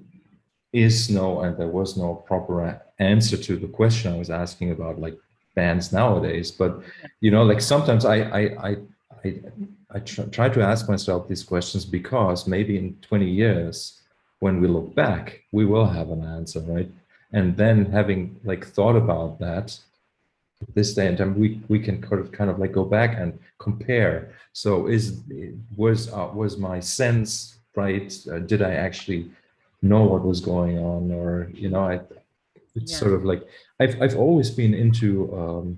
is no, and there was no proper answer to the question I was asking about like bands nowadays, but like sometimes I try to ask myself these questions, because maybe in 20 years when we look back we will have an answer, right? And then having like thought about that this day and time, we can kind of like go back and compare. So was my sense right? Did I actually know what was going on? Or it's sort of like I've always been into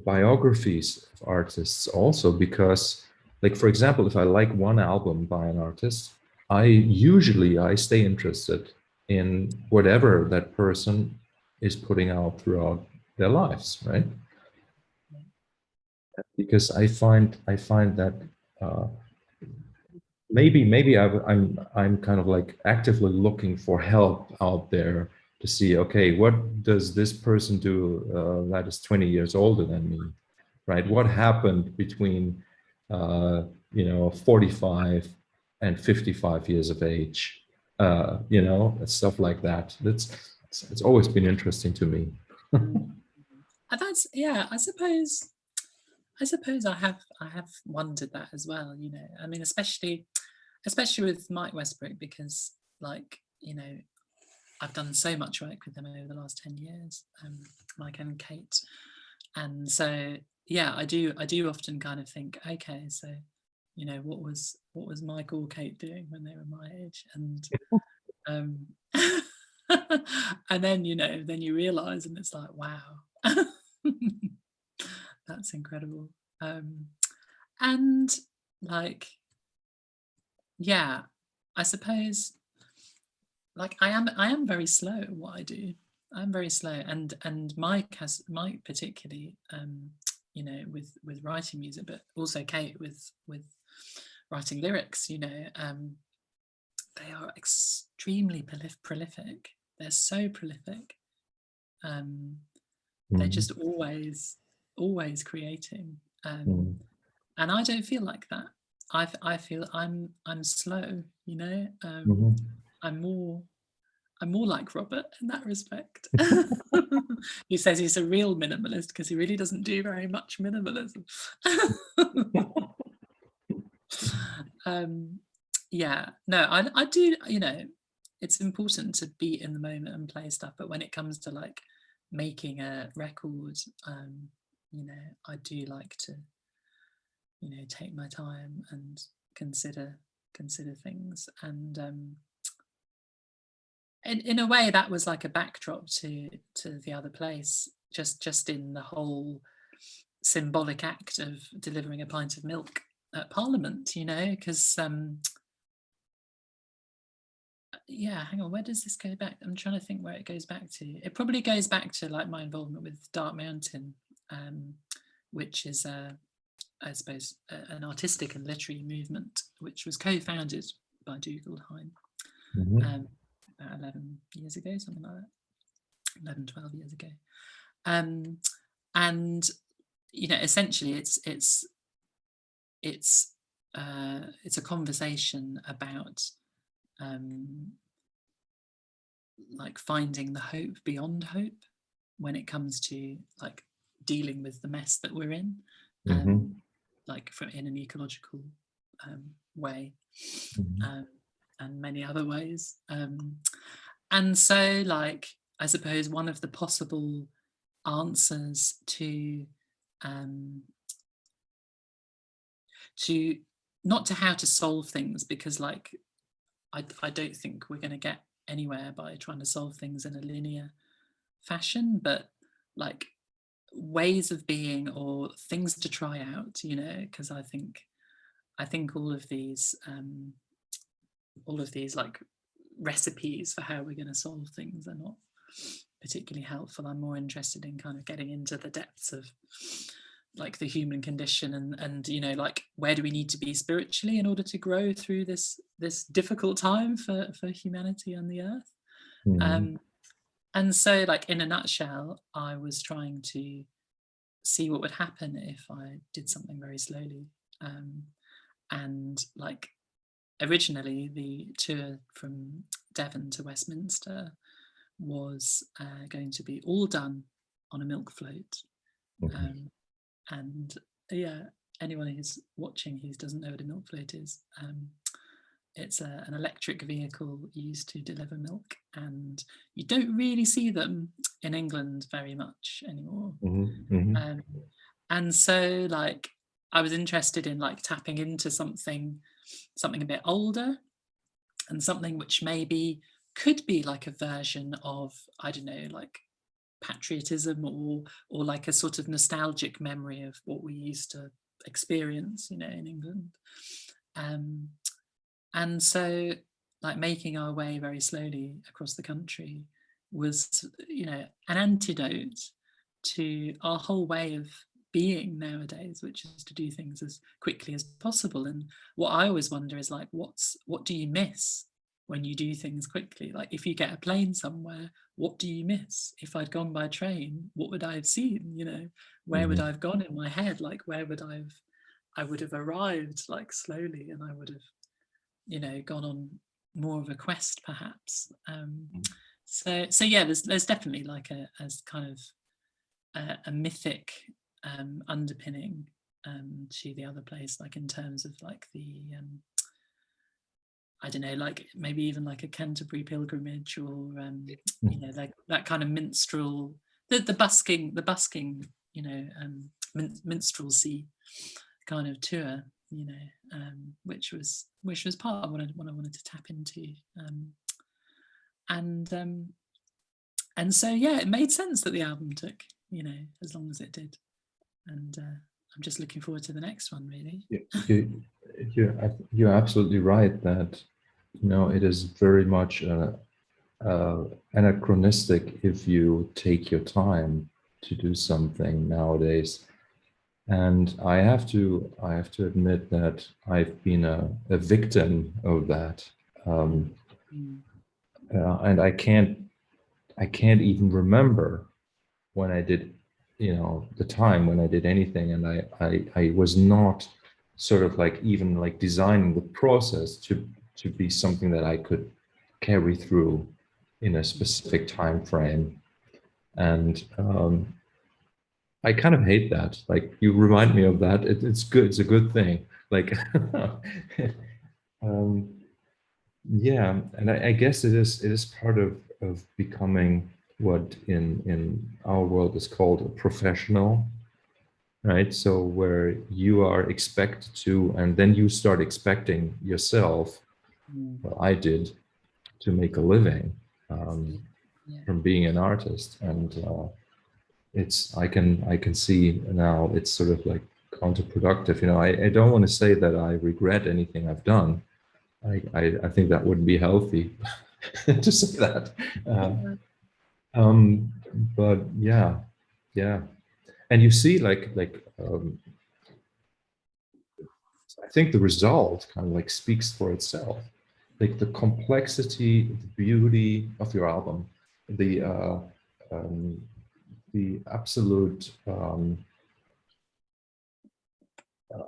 biographies of artists also, because like for example, if I like one album by an artist, I stay interested in whatever that person is putting out throughout their lives, right? Because I find that maybe I'm kind of like actively looking for help out there to see, okay, what does this person do that is 20 years older than me, right? What happened between 45 and 55 years of age, stuff like that. It's always been interesting to me. That's I suppose I have wondered that as well. I mean, especially with Mike Westbrook, because like I've done so much work with them over the last 10 years, Mike and Kate, and so I do often kind of think, okay, so what was Mike or Kate doing when they were my age, and and then then you realize, and it's like, wow. That's incredible. And like, yeah, I suppose like I am very slow at what I do. I'm very slow, and Mike particularly, you know, with writing music, but also Kate with writing lyrics. You know, they are extremely prolific. They're so prolific. They're just always creating, and I don't feel like that. I feel I'm slow. You know, I'm more like Robert in that respect. He says he's a real minimalist because he really doesn't do very much minimalism. Yeah, no, I do, you know, it's important to be in the moment and play stuff, but when it comes to like making a record, you know, I do like to, you know, take my time and consider things. And in a way that was like a backdrop to the other place, just in the whole symbolic act of delivering a pint of milk at Parliament, you know, because yeah, hang on, where does this go back? I'm trying to think where it goes back to. It probably goes back to like my involvement with Dark Mountain, which is I suppose an artistic and literary movement which was co-founded by Dougal Hine about 11 years ago, something like that, 11, 12 years ago. And you know, essentially it's a conversation about like finding the hope beyond hope when it comes to like dealing with the mess that we're in, like in an ecological way, and many other ways. And so like I suppose one of the possible answers to not to how to solve things, because like I don't think we're going to get anywhere by trying to solve things in a linear fashion, but like ways of being or things to try out, you know, because I think all of these like recipes for how we're going to solve things are not particularly helpful. I'm more interested in kind of getting into the depths of like the human condition and you know, like where do we need to be spiritually in order to grow through this difficult time for humanity on the earth. And so like in a nutshell, I was trying to see what would happen if I did something very slowly, and like originally the tour from Devon to Westminster was going to be all done on a milk float. And yeah, anyone who's watching who doesn't know what a milk float is, it's an electric vehicle used to deliver milk, and you don't really see them in England very much anymore. And so like I was interested in like tapping into something a bit older, and something which maybe could be like a version of, I don't know, like patriotism or like a sort of nostalgic memory of what we used to experience, you know, in England. And so like making our way very slowly across the country was, you know, an antidote to our whole way of being nowadays, which is to do things as quickly as possible. And what I always wonder is like, what do you miss when you do things quickly? Like if you get a plane somewhere, what do you miss? If I'd gone by train, what would I have seen? You know, where would I have gone in my head? Like where would I would have arrived like slowly, and I would have, you know, gone on more of a quest perhaps. So yeah, there's definitely like a kind of a mythic underpinning to the other place, like in terms of like the I don't know, like maybe even like a Canterbury pilgrimage, or you know, like that kind of minstrel, the busking, you know, minstrelsy kind of tour, you know, which was part of what I wanted to tap into, and so yeah, it made sense that the album took, you know, as long as it did, and I'm just looking forward to the next one, really. You're absolutely right that, you know, it is very much anachronistic if you take your time to do something nowadays. And I have to admit that I've been a victim of that. And I can't even remember when I did, you know, the time when I did anything, and I was not sort of like even like designing the process to be something that I could carry through in a specific time frame. And I kind of hate that. Like, you remind me of that. It's good. It's a good thing. Like, yeah, and I guess it is part of becoming what in our world is called a professional, right? So where you are expected to, and then you start expecting yourself. Well, I did, to make a living from being an artist, and I can see now it's sort of like counterproductive. You know, I don't want to say that I regret anything I've done. I think that wouldn't be healthy to say that. But yeah, and you see, I think the result kind of like speaks for itself. Like the complexity, the beauty of your album, the absolute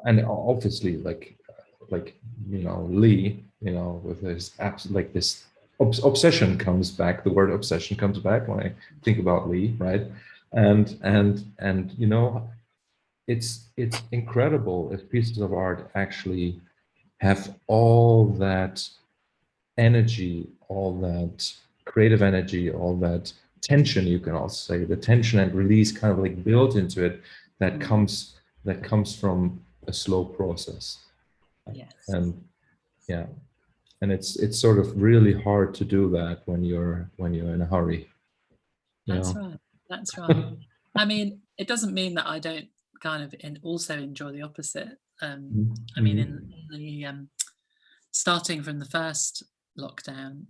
and obviously like you know, Lee, you know, with his like this obsession comes back. The word obsession comes back when I think about Lee, right? And you know, it's incredible if pieces of art actually have all that energy, all that creative energy, all that tension, you can also say the tension and release kind of like built into it, that comes from a slow process. Yes. And yeah, and it's sort of really hard to do that when you're in a hurry. That's right. That's right. I mean, it doesn't mean that I don't kind of also enjoy the opposite. I mean, in the starting from the first lockdown,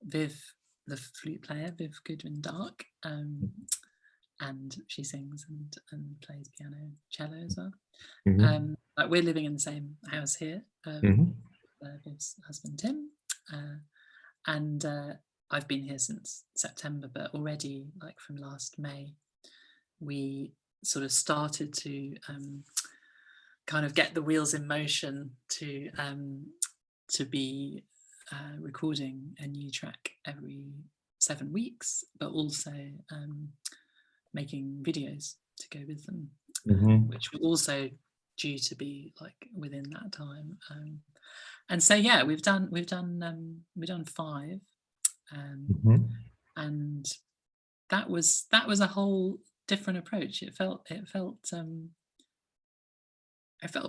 Viv, the flute player, Viv Goodwin Dark, and she sings and plays piano, cello as well. Like, we're living in the same house here. Viv's husband Tim, and I've been here since September, but already, like from last May, we sort of started to kind of get the wheels in motion to be recording a new track every 7 weeks, but also making videos to go with them, which were also due to be like within that time. And so yeah, we've done 5, and that was a whole different approach. It felt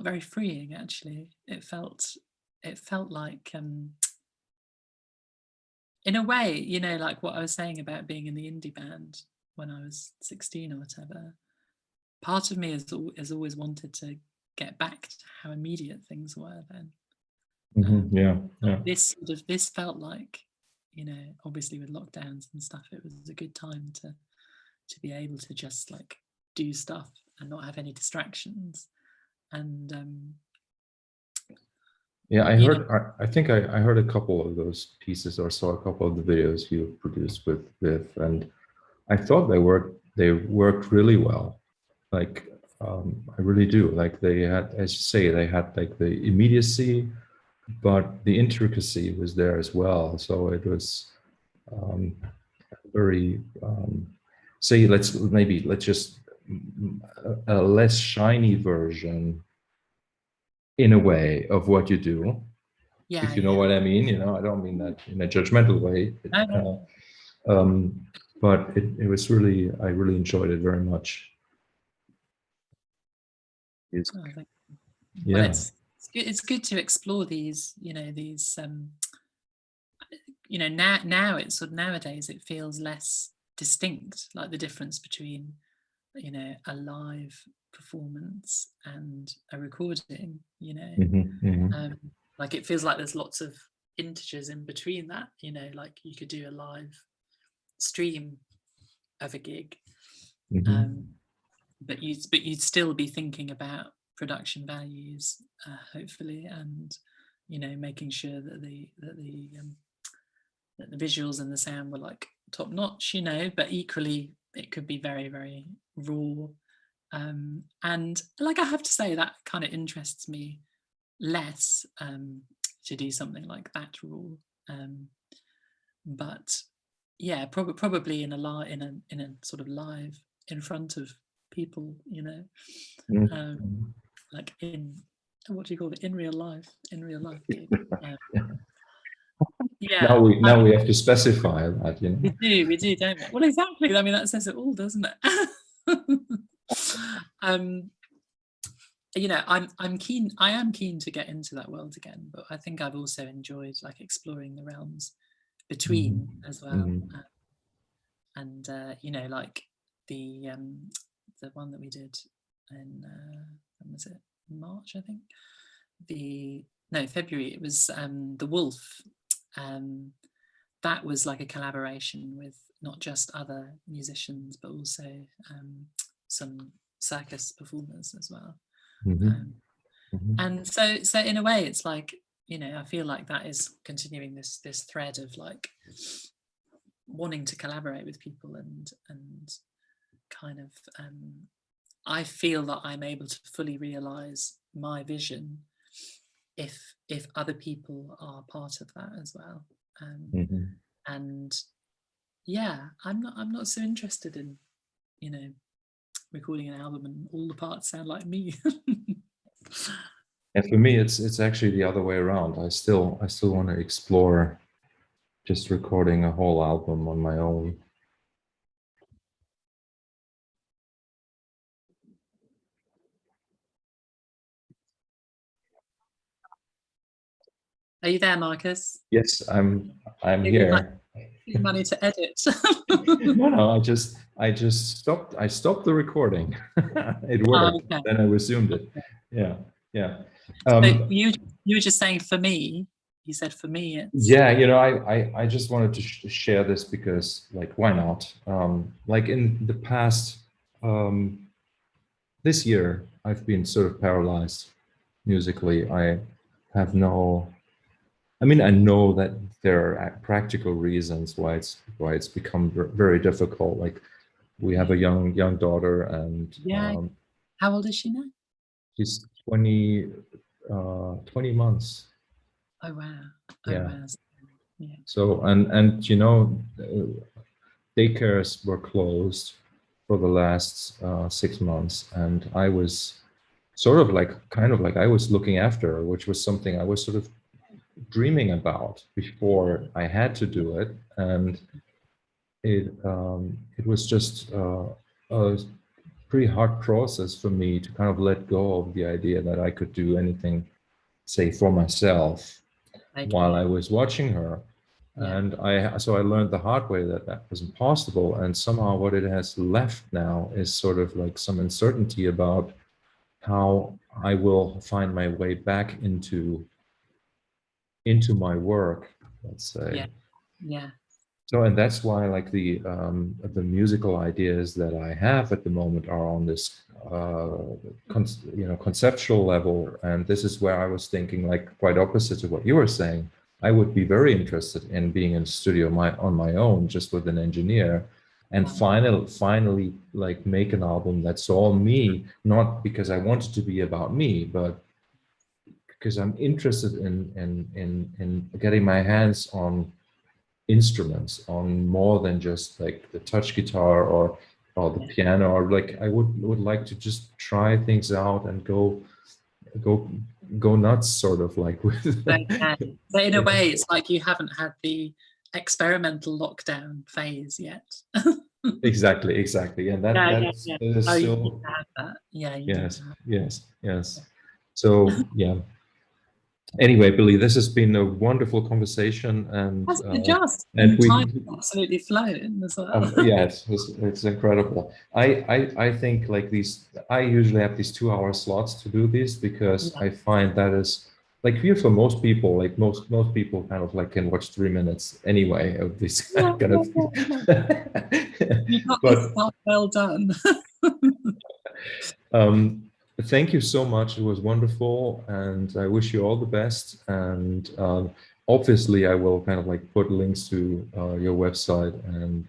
very freeing, actually. It felt like in a way, you know, like what I was saying about being in the indie band when I was 16 or whatever. Part of me has always wanted to get back to how immediate things were then. This felt like, you know, obviously with lockdowns and stuff, it was a good time to be able to just like do stuff and not have any distractions. And yeah, I think I heard a couple of those pieces, or saw a couple of the videos you produced with Viv, and I thought they worked really well. Like, I really do. Like, they had, as you say, they had like the immediacy, but the intricacy was there as well. So it was very, say, let's just a less shiny version in a way of what you do. yeah, if you know what I mean. You know, I don't mean that in a judgmental way. But it was really, I really enjoyed it very much. Well, it's good to explore these, you know, you know, now it's sort of, nowadays it feels less distinct, like the difference between, you know, a live performance and a recording, you know. Like it feels like there's lots of integers in between that, you know, like you could do a live stream of a gig, but you'd still be thinking about production values, hopefully, and, you know, making sure that the visuals and the sound were like top notch, you know, but equally it could be very, very raw. And like I have to say, that kind of interests me less, to do something like that raw. But yeah, probably in a sort of live in front of people, you know, like in, what do you call it, in real life gig. Yeah. Now we have to specify that, you know. We do, don't we? Well, exactly. I mean, that says it all, doesn't it? You know, I am keen to get into that world again, but I think I've also enjoyed like exploring the realms between as well. And you know, like the one that we did in when was it, March, I think, February, it was the Wolf. That was like a collaboration with not just other musicians, but also some circus performers as well. And so in a way, it's like, you know, I feel like that is continuing this thread of like wanting to collaborate with people, and kind of I feel that I'm able to fully realize my vision if other people are part of that as well. And yeah, I'm not so interested in, you know, recording an album and all the parts sound like me. And for me, it's actually the other way around. I still want to explore just recording a whole album on my own. Are you there, Marcus? Yes, I'm here. You money to edit. No, I just stopped. I stopped the recording. It worked. Okay. Then I resumed it. Yeah. So you were just saying, for me, you said for me it's... Yeah, you know, I just wanted to share this because, like, why not? Like in the past, this year I've been sort of paralyzed musically. I have no, I mean, I know that there are practical reasons why it's become very difficult. Like, we have a young daughter, and how old is she now? She's 20 months. Oh wow. Yeah. Wow. Yeah. So and you know, daycares were closed for the last 6 months, and I was sort of like I was looking after her, which was something I was sort of dreaming about before I had to do it. And it was just a pretty hard process for me to kind of let go of the idea that I could do anything, say, for myself while I was watching her. And so I learned the hard way that wasn't possible. And somehow what it has left now is sort of like some uncertainty about how I will find my way back into my work, let's say. Yeah. So, and that's why, like, the musical ideas that I have at the moment are on this conceptual level. And this is where I was thinking, like, quite opposite to what you were saying. I would be very interested in being in the studio on my own, just with an engineer, and finally like make an album that's all me, not because I want it to be about me, but because I'm interested in getting my hands on instruments, on more than just like the touch guitar or the piano, or like I would like to just try things out and go nuts, sort of like with. So in a way, it's like you haven't had the experimental lockdown phase yet. Exactly, and that is oh, still. You need to have that. Yeah. Yes. So yeah. Anyway, Billie, this has been a wonderful conversation, Hasn't it just? and And time we absolutely flown as well. yeah, it's incredible. I think like these, I usually have these 2 hour slots to do these because Yeah. I find that is like here for most people, like most people kind of like can watch 3 minutes anyway of this Yeah, kind yeah, of yeah, thing. yeah. You got this But stuff well done. thank you so much. It was wonderful, and I wish you all the best. And obviously, I will kind of like put links to your website and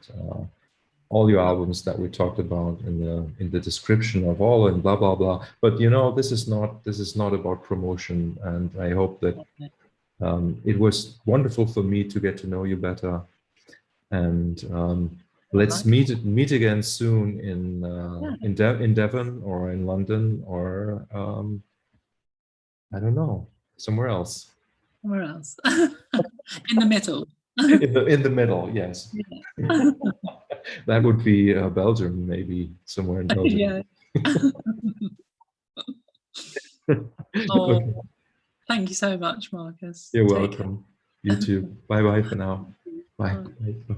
all your albums that we talked about in the description of all and blah blah blah. But you know, this is not about promotion, and I hope that it was wonderful for me to get to know you better. And let's meet again soon in Devon or in London or I don't know, somewhere else. Somewhere else. In the middle. In the middle, yes. Yeah. That would be Belgium, maybe somewhere in Belgium. Yeah. Oh, Okay. thank you so much, Marcus. You're Take care. welcome. You too. Bye bye for now. Bye. Bye. Bye.